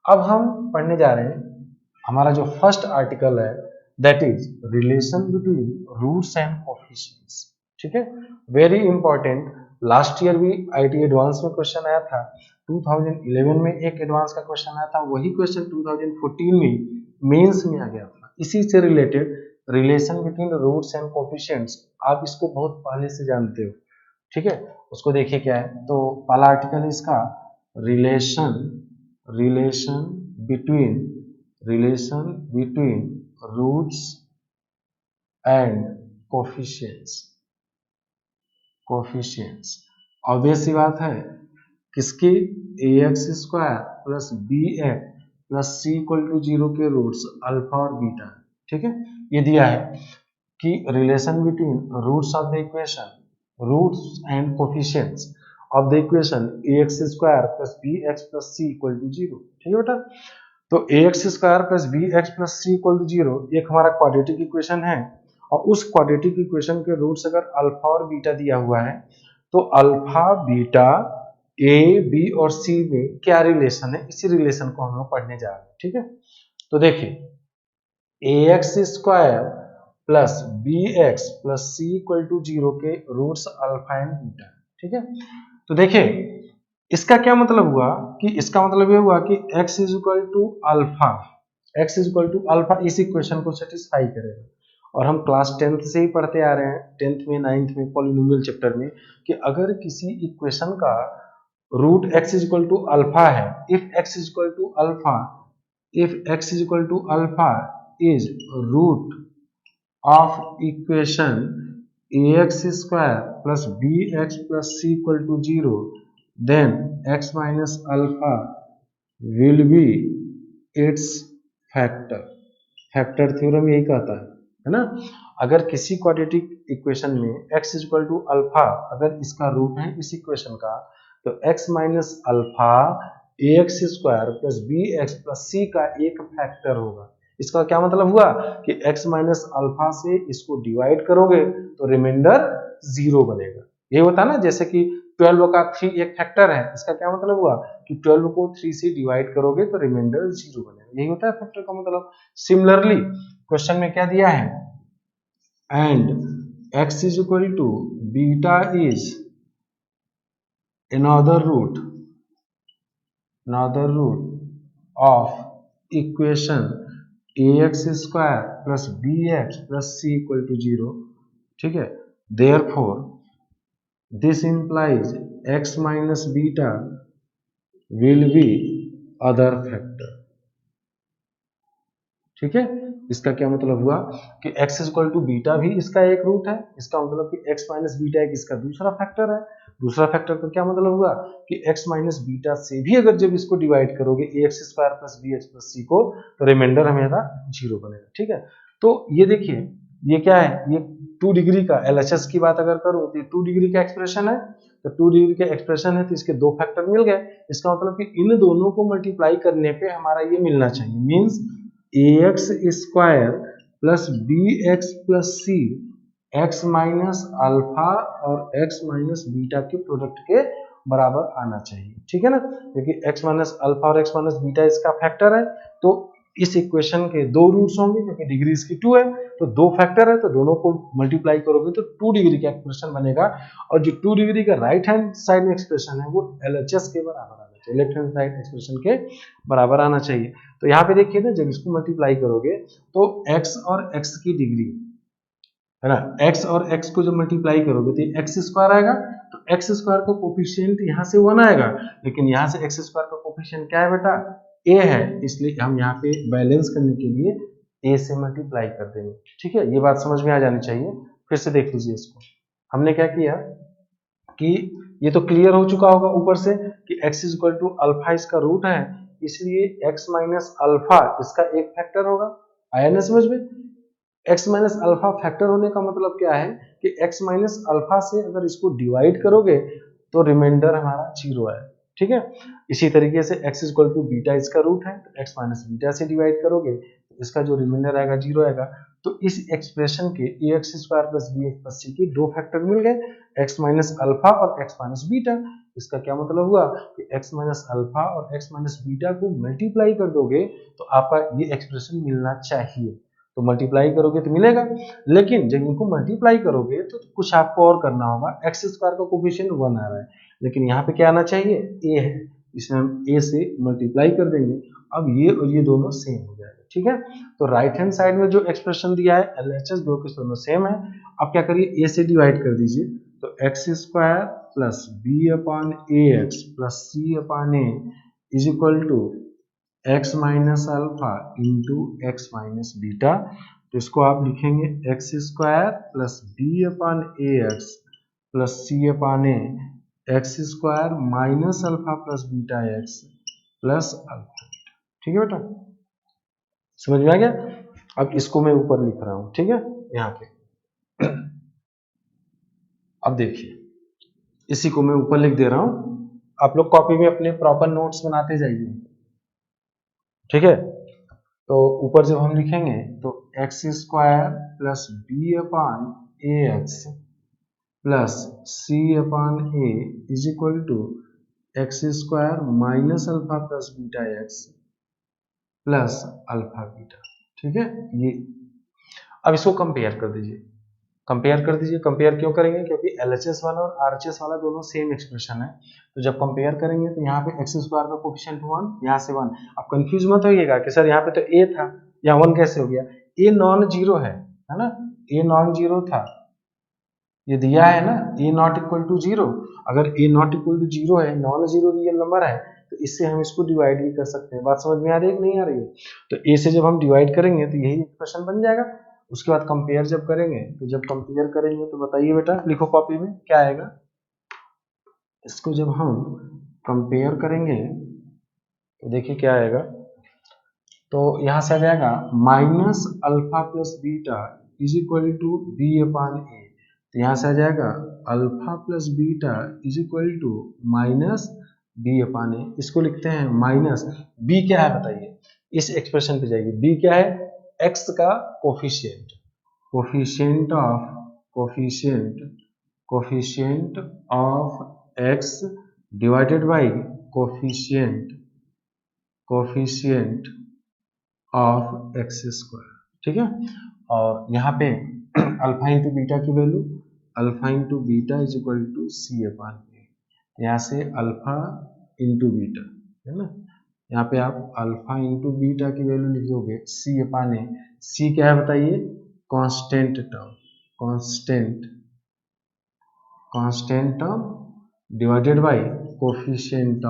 अब हम पढ़ने जा रहे हैं, हमारा जो फर्स्ट आर्टिकल है that is relation between roots and coefficients. ठीक है, वेरी इंपॉर्टेंट, लास्ट ईयर भी आईटी एडवांस में क्वेश्चन आया था, 2011 में एक एडवांस का क्वेश्चन आया था, वही क्वेश्चन 2014 में मेंस में आ गया था। इसी से related relation between roots and coefficients, आप इसको बहुत पहले से जानते हो। ठीक है, उसको देखिए क्या है, तो पहला आर्टिकल है इसका relation between roots and coefficients. Obvious सी बात है, किसकी ax² plus bx plus c equal to 0 के रूट्स अल्फा और बीटा। ठीक है, ये दिया है कि relation between roots of the equation roots and coefficients of the equation ax² plus bx plus c equal to 0। ठीक है बेटा, तो ax² plus bx plus c equal to 0 एक हमारा क्वाड्रेटिक इक्वेशन है, और उस क्वाड्रेटिक इक्वेशन के रूट्स अगर अल्फा और बीटा दिया हुआ है, तो अल्फा बीटा a b और c में क्या रिलेशन है, इसी रिलेशन को हम लोग पढ़ने जा रहे हैं। ठीक है, तो देखिए ax² plus bx plus c equal to 0 के रूट्स अल्फा एंड बीटा। ठीक है, तो देखिए इसका क्या मतलब हुआ, कि इसका मतलब ये हुआ कि x is equal to alpha इस इक्वेशन को सेटिस्फाई करेगा। और हम क्लास 10th से ही पढ़ते आ रहे हैं, 10th में 9th में पॉलिनोमियल चैप्टर में, कि अगर किसी इक्वेशन का root x is equal to alpha है, if x is equal to alpha is root of equation ax² plus bx plus c equal to 0, then x minus alpha will be its factor। Factor theorem यही कहता है ना, अगर किसी quadratic equation में x is equal to alpha अगर इसका root है इस इक्वेशन का, तो x minus alpha ax² plus bx plus c का एक फैक्टर होगा। इसका क्या मतलब हुआ कि x माइनस अल्फा से इसको डिवाइड करोगे तो रिमाइंडर 0 बनेगा। ये होता है ना, जैसे कि 12 का 3 एक फैक्टर है, इसका क्या मतलब हुआ कि 12 को 3 से डिवाइड करोगे तो रिमाइंडर 0 बनेगा। यही होता है फैक्टर का मतलब। सिमिलरली क्वेश्चन में क्या दिया है, and x is equal to beta is another root of equation ax² plus bx plus c equal to 0। ठीक है, therefore this implies x minus beta will be other factor। ठीक है, इसका क्या मतलब हुआ कि x इक्वल टू बीटा भी इसका एक रूट है, इसका मतलब कि x माइनस बीटा एक इसका दूसरा फैक्टर है। दूसरा फैक्टर का क्या मतलब हुआ कि x माइनस बीटा से भी अगर जब इसको डिवाइड करोगे ax² plus bx plus c को, तो रिमाइंडर हमेशा 0 बनेगा। ठीक है, तो ये देखिए ये क्या है, ये 2 डिग्री का LHS की बात अगर करूं तो 2 डिग्री का एक्सप्रेशन है, तो 2 डिग्री का एक्सप्रेशन है तो इसके दो फैक्टर मिल गए। इसका मतलब कि इन दोनों को मल्टीप्लाई करने पे हमारा ये मिलना चाहिए, means ax² plus bx plus c x minus alpha और x माइनस बीटा के प्रोडक्ट के बराबर आना चाहिए, ठीक है ना, क्योंकि x माइनस अल्फा और x माइनस बीटा इसका फैक्टर है, तो इस इक्वेशन के दो रूट्स होंगे क्योंकि डिग्री इसकी 2 है, तो दो फैक्टर है, तो दोनों को मल्टीप्लाई करोगे तो 2 डिग्री का एक्सप्रेशन बनेगा, और जो 2 डिग्री का राइट हैंड साइड में एक्सप्रेशन है वो LHS के बराबर आना चाहिए, लेफ्ट हैंड साइड एक्सप्रेशन के बराबर आना चाहिए। तो यहाँ पे देखिए ना, जब इसको मल्टीप्लाई करोगे तो x और x की डिग्री है ना, x और x को जब मल्टीप्लाई करोगे तो x स्क्वायर आएगा, तो x स्क्वायर का कोफिशिएंट यहाँ से 1 आएगा, लेकिन यहाँ से x स्क्वायर का कोफिशिएंट क्या है बेटा, a है, इसलिए हम यहाँ पे बैलेंस करने के लिए a से मल्टीप्लाई कर देंगे, ठीक है, ये बात समझ में आ जानी चाहिए। फिर से देख लीजिए, इसको हमने क्या किया कि ये तो क्लियर हो चुका होगा ऊपर से कि x इक्वल टू अल्फा इसका रूट है, इसलिए x माइनस अल्फा इसका एक फैक्टर होगा, आया ना समझ में। x माइनस अल्फा फैक्टर होने का मतलब क्या है कि x माइनस अल्फा से अगर इसको डिवाइड करोगे तो रिमाइंडर हमारा 0 है, ठीक है। इसी तरीके से x इक्वल टू बीटा इसका रूट है, तो x माइनस बीटा से डिवाइड करोगे तो इसका जो रिमाइंडर आएगा 0 आएगा। तो इस एक्सप्रेशन के ax square plus bx plus c के दो फैक्टर मिल गए, x माइनस अल्फा और x माइनस बीटा। इसका क्या मतलब हुआ कि x माइनस अल्फा और x माइनस बीटा को मल्टीप्लाई कर दोगे तो आपका ये एक्सप्रेशन मिलना चाहिए, तो मल्टीप्लाई करोगे तो मिलेगा, लेकिन जब इनको मल्टीप्लाई करोगे तो कुछ आपको और करना होगा। एक्स स्क्वायर का कोफिशिएंट 1 आ रहा है, लेकिन यहाँ पे क्या आना चाहिए, a है, इसमें हम a से मल्टीप्लाई कर देंगे, अब ये और ये दोनों सेम हो जाएगा, ठीक है। तो राइट हैंड साइड में जो एक्सप्रेशन दिया है LHS दो के दोनों सेम है। अब क्या करिए, a से डिवाइड कर दीजिए, तो x square plus b upon a x plus c upon a is equal to x minus alpha into x minus beta. तो इसको आप लिखेंगे x square plus b upon a x plus c upon a x square minus alpha plus beta x plus alpha, ठीक है बेटा, समझ में आ गया। अब इसको मैं ऊपर लिख रहा हूं, ठीक है, यहाँ पे अब देखिए, इसी को मैं ऊपर लिख दे रहा हूं, आप लोग कॉपी में अपने प्रॉपर नोट्स बनाते जाइए, ठीक है। तो ऊपर जब हम लिखेंगे तो x square plus b upon a x plus c upon a is equal to x square minus alpha plus beta x plus alpha beta, ठीक है। ये अब इसको कंपेयर कर दीजिए, कंपेयर कर दीजिए। कंपेयर क्यों करेंगे, क्योंकि LHS वाला और RHS वाला दोनों सेम एक्सप्रेशन है, तो जब कंपेयर करेंगे तो यहाँ पे एक्स स्क्वायर का कोफिशिएंट 1, यहाँ से 1। अब कंफ्यूज मत होइएगा कि सर यहाँ पे तो a था, यहाँ 1 कैसे हो गया, a नॉन जीरो है ना, a नॉन जीरो था, ये दिया है ना, a not equal to zero. अगर a not equal to zero है, नॉन जीरो रियल नंबर है, तो इससे हम इसको डिवाइड भी कर सकते हैं। बात समझ में आ रही है कि नहीं आ रही है, तो a से जब हम डिवाइड करेंगे तो यही एक्सप्रेशन बन जाएगा। उसके बाद कंपेयर जब करेंगे, तो जब कंपेयर करेंगे तो बताइए बेटा, लिखो कॉपी में क्या आएगा। इसको जब हम कंपेयर करेंगे तो देखिए क्या आएगा, तो यहां से आ जाएगा minus alpha plus beta is equal to b upon ए, तो यहां से आ जाएगा alpha plus beta is equal to minus b upon a. इसको लिखते हैं माइनस बी क्या है बताइए, इस एक्सप्रेशन पे जाइए, बी क्या है, एक्स का coefficient, coefficient of x divided by coefficient of x square, ठीक है। और यहाँ पे अल्फा इंटू बीटा की value, alpha into beta is equal to c upon a, यहाँ से अल्फा इंटू बीटा है ना, यहाँ पे आप अल्फा इंटू बीटा की वैल्यू लिख दोगे सी अपॉन ए। सी क्या है बताइए, constant term, constant term divided by coefficient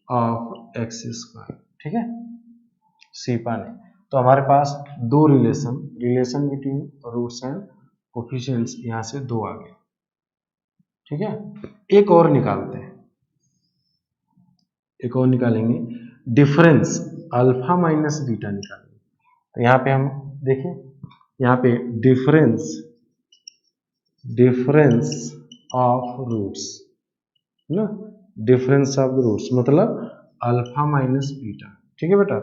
of x square, ठीक है, सी अपॉन ए। तो हमारे पास दो relation between roots and coefficients यहाँ से दो आ गए, ठीक है। एक और निकालते हैं, एक और निकालेंगे, डिफरेंस अल्फा माइनस बीटा निकालेंगे। तो यहाँ पे हम देखें, यहाँ पे डिफरेंस ऑफ रूट्स ना, डिफरेंस ऑफ रूट्स मतलब अल्फा माइनस बीटा, ठीक है बेटा।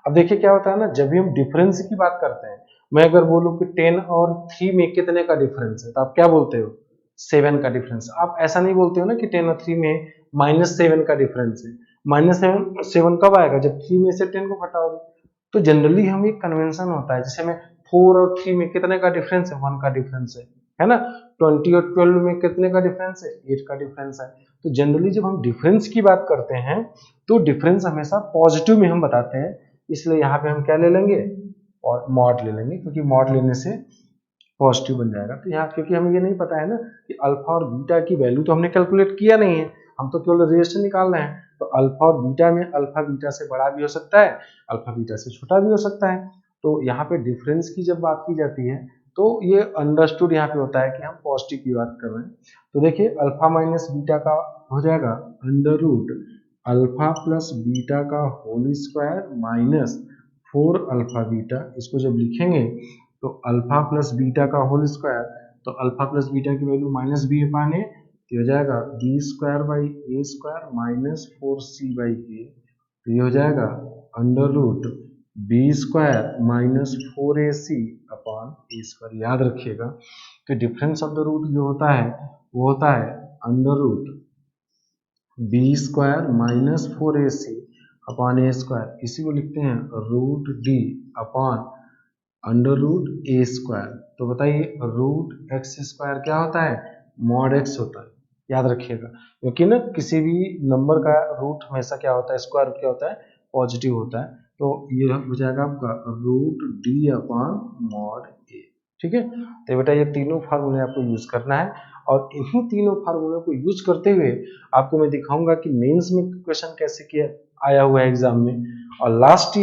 अब देखिए क्या होता है ना, जब भी हम डिफरेंस की बात करते हैं, मैं अगर बोलूं कि 10 और 3 में कितने का डिफरेंस है, तो आप क्या बोलते हो, 7 का डिफरेंस। आप ऐसा नहीं बोलते हो ना कि 10 और 3 में -7 का डिफरेंस है। -7 कब आएगा? जब 3 में से 10 को घटाओगे। तो जनरली हम एक कन्वेंशन होता है, जैसे में 4 और 3 में कितने का डिफरेंस है? 1 का डिफरेंस है ना। 20 और 12 में कितने का डिफरेंस है? 8 का डिफरेंस है। तो जनरली जब हम डिफरेंस की बात करते हैं तो डिफरेंस हमेशा पॉजिटिव में हम बताते हैं, इसलिए यहाँ पे हम क्या ले लेंगे? और मॉड ले लेंगे, क्योंकि मॉड लेने से पॉजिटिव बन जाएगा। तो यहाँ क्योंकि हमें ये नहीं पता है ना कि अल्फा और बीटा की वैल्यू तो हमने कैलकुलेट किया नहीं है, हम तो केवल रिलेशन निकाल रहे हैं। तो अल्फा और बीटा में अल्फा बीटा से बड़ा भी हो सकता है, अल्फा बीटा से छोटा भी हो सकता है। तो यहाँ पे डिफरेंस की जब बात की जाती है तो ये अंडरस्टूड यहाँ पे होता है कि हम पॉजिटिव की बात कर रहे हैं। तो देखिए अल्फा माइनस बीटा का हो जाएगा under root alpha plus beta का whole square minus 4 alpha beta. इसको जब लिखेंगे तो अल्फा प्लस बीटा का होल स्क्वायर, तो अल्फा प्लस बीटा की value minus b upon a, तो हो जाएगा b square by a square minus 4c by a. तो ये हो जाएगा under root b square minus 4ac upon a square. याद रखिएगा कि डिफरेंस ऑफ द रूट जो होता है वो होता है under root b square minus 4ac upon a square. इसी को लिखते हैं root D upon under root a square. तो बताइए रूट एक्स स्क्वायर क्या होता है? मॉड एक्स होता है। याद रखिएगा, क्योंकि ना किसी भी नंबर का रूट हमेशा क्या होता है? स्क्वायर रूट क्या होता है? पॉजिटिव होता है। तो ये हो जाएगा आपका रूट डी अपॉन मॉड ए। ठीक है, तो बेटा ये तीनों फार्मूले आपको यूज करना है, और इन्हीं तीनों फार्मूलों को यूज करते हुए आपको मैं दिखाऊंगा कि मेंस में क्वेश्चन कैसे किया आया हुआ है एग्जाम में। और लास्ट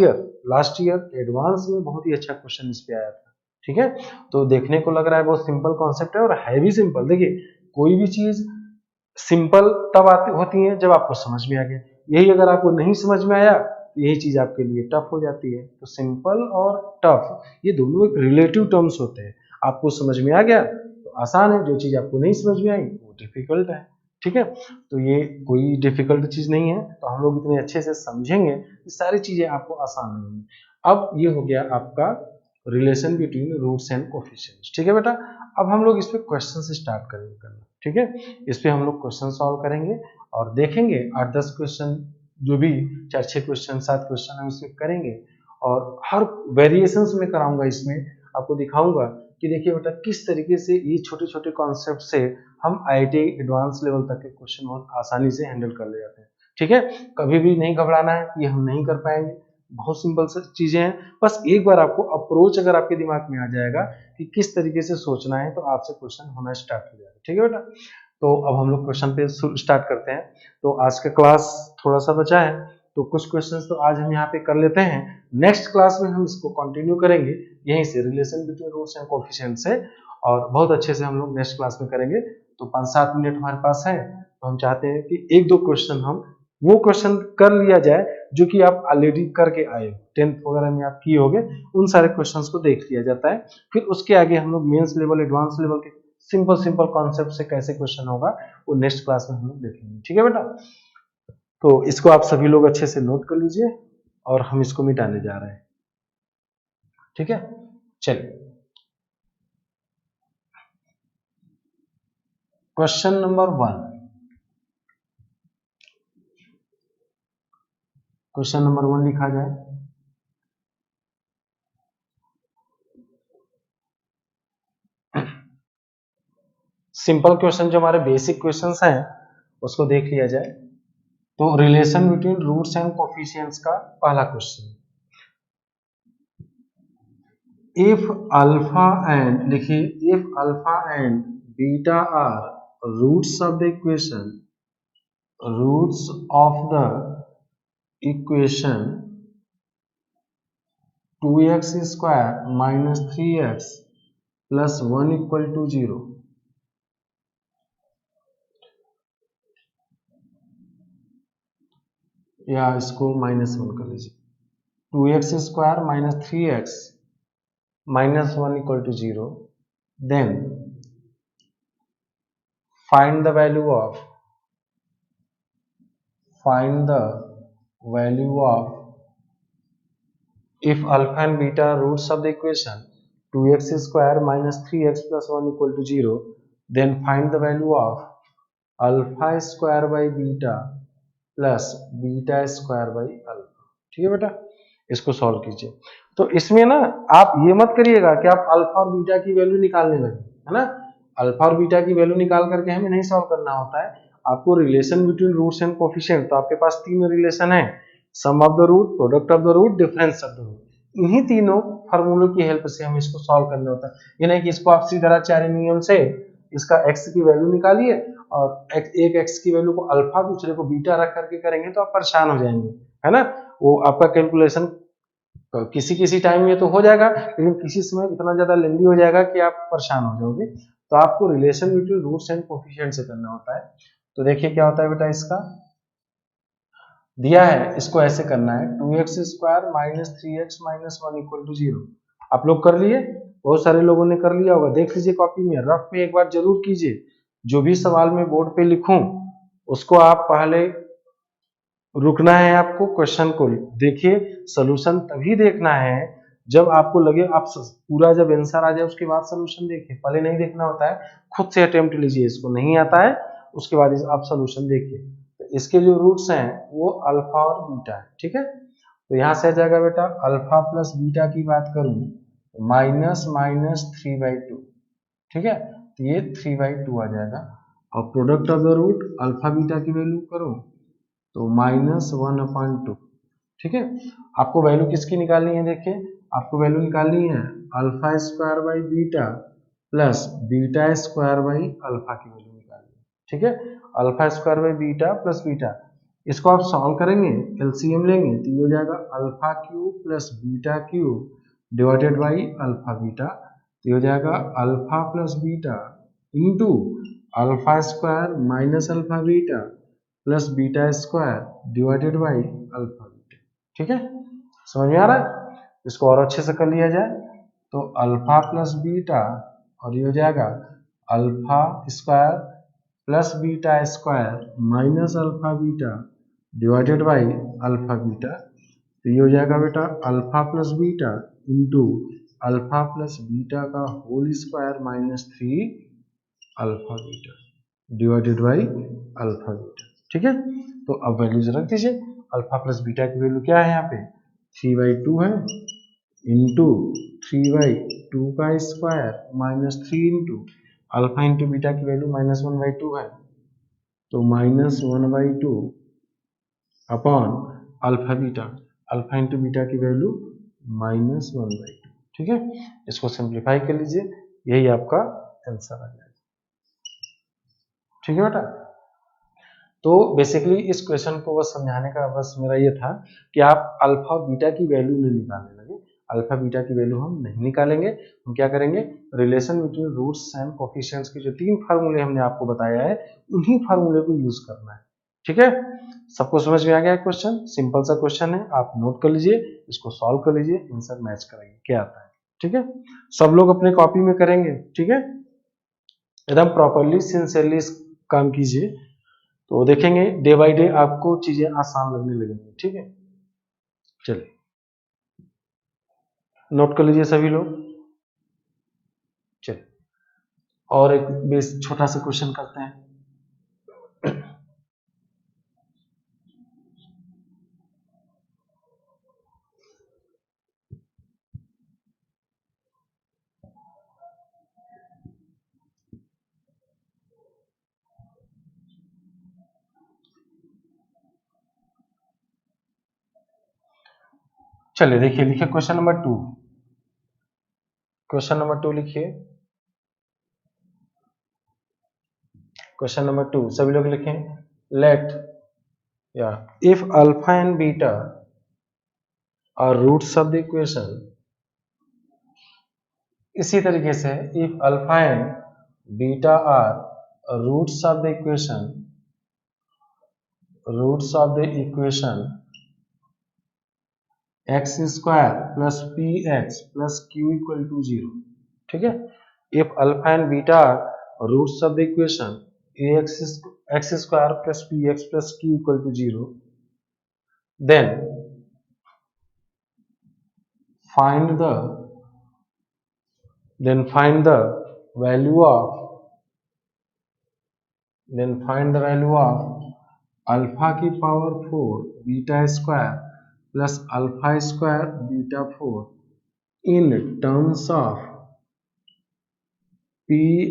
ईयर एडवांस में बहुत ही अच्छा क्वेश्चन इस पे आया था। ठीक है, तो देखने को लग रहा है बहुत सिंपल कॉन्सेप्ट है, और है भी सिंपल। देखिए कोई भी चीज सिंपल तब आती होती है जब आपको समझ में आ गया। यही अगर आपको नहीं समझ में आया तो यही चीज आपके लिए टफ हो जाती है। तो सिंपल और टफ ये दोनों एक रिलेटिव टर्म्स होते हैं। आपको समझ में आ गया तो आसान है, जो चीज आपको नहीं समझ में आई वो डिफिकल्ट है। ठीक है, तो ये कोई डिफिकल्ट चीज नहीं है, तो हम लोग इतने अच्छे से समझेंगे कि सारी चीजें आपको आसान होंगी। अब ये हो गया आपका relation between roots and coefficients. ठीक है बेटा, अब हम लोग इस पे क्वेश्चन स्टार्ट करेंगे करना। ठीक है, इस पे हम लोग क्वेश्चन सॉल्व करेंगे और देखेंगे 8-10 क्वेश्चन, जो भी 4-6 क्वेश्चन 7 क्वेश्चन हम इसमें करेंगे, और हर वेरिएशंस में कराऊंगा। इसमें आपको दिखाऊंगा कि देखिए बेटा किस तरीके से ये छोटे छोटे कॉन्सेप्ट से हम IIT एडवांस लेवल तक के क्वेश्चन बहुत आसानी से हैंडल कर ले जाते हैं। ठीक है, कभी भी नहीं घबराना है कि हम नहीं कर पाएंगे, बहुत सिंपल चीजें हैं। बस एक बार आपको अप्रोच अगर आपके दिमाग में आ जाएगा कि किस तरीके से सोचना है, तो आपसे क्वेश्चन होना स्टार्ट हो जाएगा। ठीक है बेटा, तो अब हम लोग क्वेश्चन पे स्टार्ट करते हैं। तो आज का क्लास थोड़ा सा बचा है, तो कुछ क्वेश्चंस तो आज हम यहाँ पे कर लेते हैं। नेक्स्ट क्लास में हम इसको कंटिन्यू करेंगे यहीं से, relation between roots and coefficient से, और बहुत अच्छे से हम लोग नेक्स्ट क्लास में करेंगे। तो 5-7 मिनट हमारे पास है, तो हम चाहते हैं कि 1-2 क्वेश्चन हम वो क्वेश्चन कर लिया जाए जो कि आप ऑलरेडी करके आए हो, 10th वगैरह में आप किए होगे, उन सारे क्वेश्चंस को देख लिया जाता है। फिर उसके आगे हम लोग मेंस लेवल एडवांस लेवल के सिंपल कॉन्सेप्ट से कैसे क्वेश्चन होगा वो नेक्स्ट क्लास में हम लोग देखेंगे। ठीक है बेटा, तो इसको आप सभी लोग अच्छे से नोट कर लीजिए, और हम इसको मिटाने जा रहे हैं। ठीक है, चलिए क्वेश्चन नंबर 1। क्वेश्चन नंबर 1 लिखा जाए। सिंपल क्वेश्चन जो हमारे बेसिक क्वेश्चंस हैं उसको देख लिया जाए। तो relation between roots and coefficients का पहला क्वेश्चन, इफ अल्फा एंड, लिखिए if alpha and beta are roots of the equation, roots of the equation 2x square minus 3x plus 1 equal to 0, या इसको -1 कर लीजिए। 2x square minus 3x minus 1 equal to 0, then find the value of if alpha and beta are roots of the equation 2x square minus 3x plus 1 equal to 0, then find the value of alpha square by beta plus beta square by alpha. ठीक है बेटा, इसको solve कीजिए। तो इसमें ना आप ये मत करिएगा कि आप अल्फा और बीटा की वैल्यू निकालने लगे, है ना। अल्फा और बीटा की वैल्यू निकाल करके हमें नहीं सॉल्व करना होता है। आपको relation between roots and coefficient, तो आपके पास तीन रिलेशन है, sum of the root, product of the root, difference of the root. इन्हीं तीनों फार्मूलों की हेल्प से हमें इसको सॉल्व करना होता है। ये नहीं कि इसको आप सीधाचार्य नियम से इसका x की वैल्यू निकालिए और एक x की वैल्यू को अल्फा दूसरे को बीटा रख करके करेंगे तो आप परेशान हो जाएंगे, है ना। वो आपका कैलकुलेशन किसी किसी टाइम में तो हो जाएगा, लेकिन किसी समय इतना ज्यादा लेंदी हो जाएगा कि आप परेशान हो जाओगे। तो आपको relation between roots and coefficient से करना होता है। तो देखिए क्या होता है बेटा, इसका दिया है, इसको ऐसे करना है 2x square minus 3x minus 1 equal to 0। आप लोग कर लिए, बहुत सारे लोगों ने कर लिया होगा, देख लीजिए कॉपी में, रफ में एक बार जरूर कीजिए। जो भी सवाल में बोर्ड पे लिखूं उसको आप पहले रुकना है, आपको क्वेश्चन को देखिए, सोल्यूशन तभी देखना है जब आपको लगे आप पूरा जब आंसर आ जाए उसके बाद सोल्यूशन देखिए, पहले नहीं देखना होता है। खुद से अटेम्प्ट लीजिए, इसको नहीं आता है उसके बाद आप सोल्यूशन देखिए। तो इसके जो रूट्स हैं वो अल्फा और बीटा है, ठीक है। तो यहाँ से आ जाएगा बेटा, अल्फा प्लस बीटा की बात करूं माइनस माइनस 3/2, ठीक है। तो ये 3/2 आ जाएगा। और product of the root alpha beta की वैल्यू करो तो -1/2, ठीक है। आपको वैल्यू किसकी निकालनी है, देखिए आपको वैल्यू निकालनी है alpha square by beta plus beta square by alpha की वैल्यू निकालनी है, ठीक है। Alpha square by beta plus beta, इसको आप सॉल्व करेंगे, एलसीएम लेंगे तो ये हो जाएगा alpha cube plus beta cube divided by alpha beta. तो ये हो जाएगा alpha plus beta into alpha square minus alpha beta plus beta square divided by alpha beta, ठीक है। समझ में आ रहा है, इसको और अच्छे से कर लिया जाए तो अल्फा प्लस बीटा और ये हो जाएगा alpha square plus beta square minus alpha beta divided by alpha beta. तो ये हो जाएगा beta alpha plus beta into alpha plus beta का whole square minus 3 alpha beta divided by alpha beta, ठीक है। तो अब वैल्यूज रख दीजिए, अल्फा प्लस बीटा की वैल्यू क्या है यहाँ पे 3/2 है इंटू 3/2 का square minus 3 into alpha into beta की वैल्यू -1/2 है तो -1/2 upon alpha beta, alpha into beta की वैल्यू -1/2, ठीक है। इसको सिंप्लीफाई कर लीजिए, यही आपका आंसर आ जाएगा, ठीक है बेटा। तो बेसिकली इस क्वेश्चन को बस समझाने का बस मेरा ये था कि आप अल्फा और बीटा की वैल्यू नहीं निकालने लगे, अल्फा बीटा की वैल्यू हम नहीं निकालेंगे। हम क्या करेंगे, relation between roots and coefficients के जो 3 फार्मूले हमने आपको बताया है उन्हीं फार्मूले को यूज करना है, ठीक है। सबको समझ में आ गया क्वेश्चन, सिंपल सा क्वेश्चन है, आप नोट कर लीजिए, इसको सॉल्व कर लीजिए, आंसर मैच कराइए क्या आता है, ठीक है। सब लोग अपने कॉपी में करेंगे, ठीक है, एकदम प्रॉपरली सिंसियरली काम कीजिए, तो देखेंगे डे बाय डे आपको चीजें आसान लगने लगेंगी, ठीक है। चलिए नोट कर लीजिए सभी लोग। चलिए और एक बेस छोटा सा क्वेश्चन करते हैं। चलिए देखिए, लिखिए क्वेश्चन नंबर 2, क्वेश्चन नंबर 2 लिखिए, क्वेश्चन नंबर 2 सभी लोग लिखें। लेट या if alpha and beta are roots of the equation, इसी तरीके से if alpha and beta are roots of the equation, roots of the equation x square plus P x plus Q equal to 0, ठीक है। If alpha and beta are roots of the equation x square plus P x plus Q equal to 0, then find the value of then find the value of alpha की power 4 beta square plus alpha square beta 4 in terms of P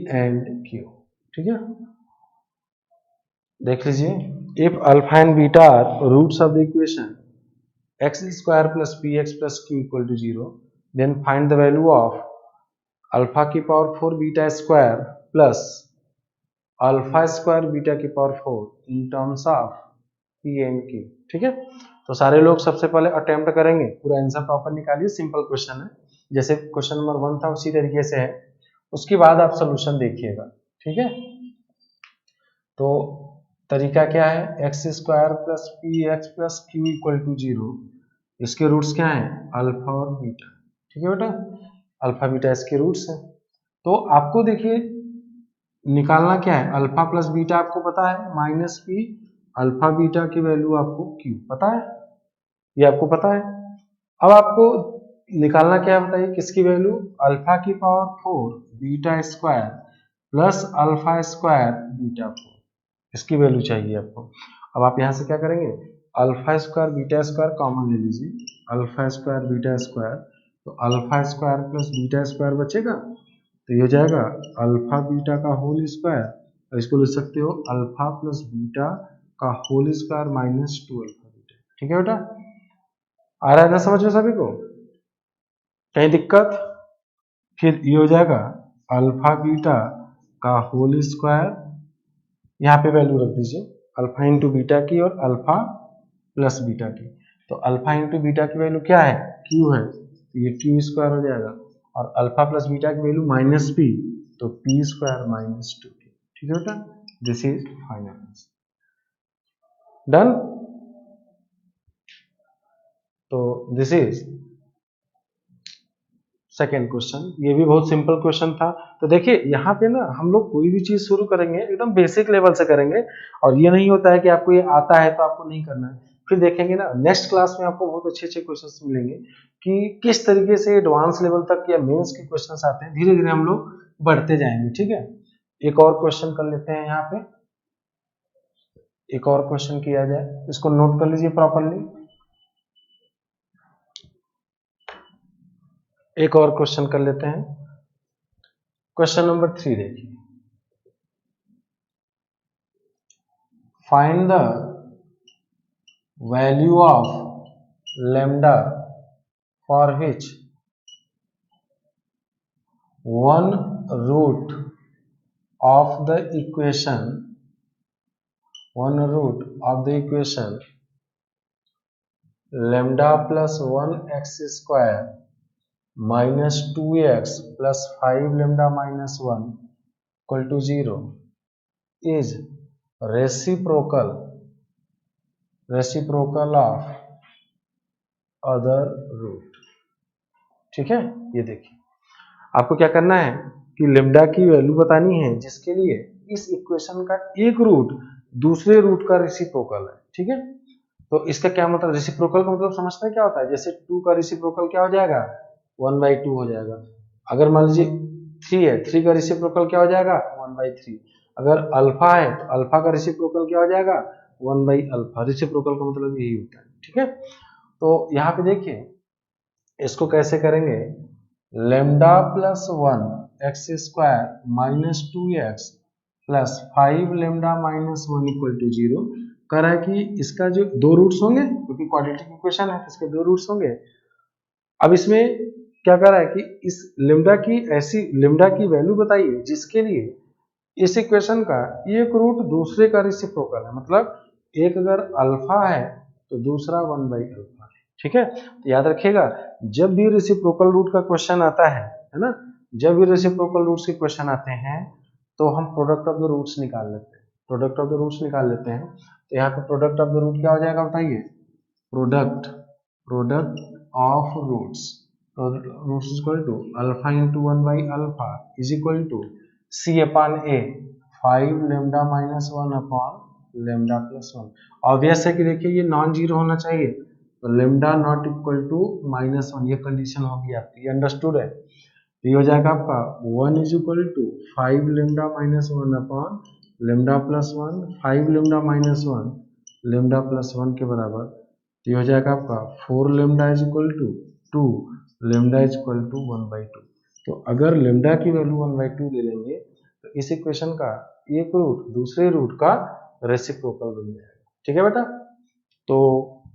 and Q। ठीक है, देख लीजिए, if alpha and beta are roots of the equation x square plus P x plus Q equal to 0, then find the value of alpha की power 4 beta square plus alpha square beta की power 4 in terms of P and Q. ठीक है, तो सारे लोग सबसे पहले attempt करेंगे, पूरा आंसर प्रॉपर निकालिए, सिंपल क्वेश्चन है, जैसे क्वेश्चन नंबर 1 था उसी तरीके से है, उसके बाद आप सोल्यूशन देखिएगा। ठीक है, तो तरीका क्या है, x square plus P x plus Q equal to 0, इसके रूट्स क्या हैं, अल्फा और बीटा। ठीक है बेटा, अल्फा बीटा इसके रूट्स हैं, तो आपको देखिए निकालना क्या है, अल्फा प्लस बीटा आपको पता है माइनस पी, अल्फा बीटा की वैल्यू आपको क्यू पता है, ये आपको पता है। अब आपको निकालना क्या है बताइए, किसकी वैल्यू, अल्फा की power 4 beta square plus alpha square beta 4, इसकी वैल्यू चाहिए आपको। अब आप यहां से क्या करेंगे, alpha square beta square common ले लीजिए, अल्फा स्क्वायर बीटा स्क्वायर, तो alpha square plus beta square बचेगा, तो ये हो जाएगा अल्फा बीटा का होल स्क्वायर, और इसको लिख सकते हो अल्फा प्लस बीटा का whole square minus 2 alpha beta. ठीक है बेटा, आ रहा है ना समझ में सभी को, कहीं दिक्कत, फिर ये हो जाएगा अल्फा बीटा का होल स्क्वायर, यहाँ पे वैल्यू रख दीजिए अल्फा इंटू बीटा की और अल्फा प्लस बीटा की, तो अल्फा इंटू बीटा की वैल्यू क्या है, क्यू है, तो ये क्यू स्क्वायर हो जाएगा, और अल्फा प्लस बीटा की वैल्यू माइनस पी, तो पी स्क्वायर माइनस 2। ठीक है बेटा, this is final answer, done. तो दिस इज सेकेंड क्वेश्चन, ये भी बहुत सिंपल क्वेश्चन था। तो देखिए यहाँ पे ना हम लोग कोई भी चीज शुरू करेंगे एकदम बेसिक लेवल से करेंगे, और ये नहीं होता है कि आपको ये आता है तो आपको नहीं करना है, फिर देखेंगे ना नेक्स्ट क्लास में आपको बहुत अच्छे अच्छे क्वेश्चंस मिलेंगे कि किस तरीके से एडवांस लेवल तक या मेंस के क्वेश्चंस आते हैं, धीरे धीरे हम लोग बढ़ते जाएंगे। ठीक है, एक और क्वेश्चन कर लेते हैं, यहाँ पे एक और क्वेश्चन किया जाए, इसको नोट कर लीजिए प्रॉपरली, एक और क्वेश्चन कर लेते हैं, क्वेश्चन नंबर 3 देखिए, find the value of lambda for which one root of the equation lambda plus 1 x square minus 2x plus 5 lambda minus 1 equal to 0 is reciprocal of other root. ठीक है, ये देखिए आपको क्या करना है कि लैम्डा की वैल्यू बतानी है जिसके लिए इस इक्वेशन का एक रूट दूसरे रूट का रेसिप्रोकल है। ठीक है, तो इसका क्या मतलब, रेसिप्रोकल का मतलब समझते हैं क्या होता है, जैसे 2 का रेसिप्रोकल क्या हो जाएगा, 1/2 हो जाएगा। अगर मान लीजिए 3 है, 3 का रेसिप्रोकल क्या हो जाएगा, 1/3। अगर अल्फा है तो अल्फा का रेसिप्रोकल क्या हो जाएगा, 1/अल्फा। रेसिप्रोकल का मतलब यही होता है। ठीक है, तो यहाँ पे देखिए इसको कैसे करेंगे, lambda plus 1 x square minus 2x plus 5 lambda minus 1 equal to 0 कर रहा है कि इसका जो दो रूट्स होंगे, क्योंकि क्वाड्रेटिक इक्वेशन है तो इसके दो रूट्स होंगे। अब इसमें क्या कर रहा है कि इस लैम्डा की ऐसी लैम्डा की वैल्यू बताइए जिसके लिए इस इक्वेशन का एक रूट दूसरे का रेसिप्रोकल है, मतलब एक अगर अल्फा है तो दूसरा 1/अल्फा है। ठीक है, तो याद रखिएगा जब भी रेसिप्रोकल रूट का क्वेश्चन आता है ना, जब भी रेसिप्रोकल रूट्स के क्वेश्चन आते हैं तो हम प्रोडक्ट ऑफ द रूट्स निकाल लेते हैं, प्रोडक्ट ऑफ द रूट्स निकाल लेते हैं। तो यहाँ पे प्रोडक्ट ऑफ द रूट क्या हो जाएगा बताइए, product of roots equal to alpha into 1/अल्फा is equal to c upon a 5 lambda minus 1 upon lambda plus 1। Obvious है कि देखिए ये नॉन जीरो होना चाहिए, तो लैम्डा नॉट इक्वल टू -1, ये कंडीशन होगी आपकी, ये अंडरस्टूड है। तो ये हो जाएगा आपका 1 is equal to 5 lambda minus 1 upon lambda plus one, 5 lambda minus one, lambda plus one के बराबर, तो ये हो जाएगा आपका 4 lambda is equal to 2, lambda is equal to 1/2। तो अगर लेमडा की वैल्यू 1/2 ले लेंगे तो इस इक्वेशन का एक रूट दूसरे रूट का रेसिप्रोकल बन जाएगा। ठीक है बेटा, तो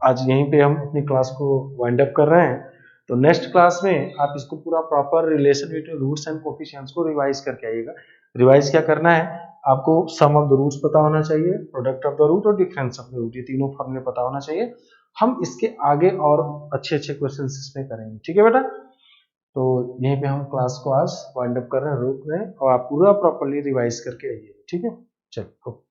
आज यहीं पे हम अपनी क्लास को वाइंड अप कर रहे हैं। तो नेक्स्ट क्लास में आप इसको पूरा proper relation between roots and coefficients को रिवाइज करके आइएगा। रिवाइज क्या करना है, आपको सम ऑफ द रूट्स पता होना चाहिए, प्रोडक्ट ऑफ द रूट और डिफरेंस ऑफ द रूट, ये तीनों फॉर्मूले पता होना चाहिए। हम इसके आगे और अच्छे अच्छे क्वेश्चन इसमें करेंगे। ठीक है बेटा, तो यहीं पे हम क्लास को आज वाइंड अप कर रहे हैं, रोक रहे हैं, और आप पूरा प्रॉपरली रिवाइज करके आइए। ठीक है, चलो।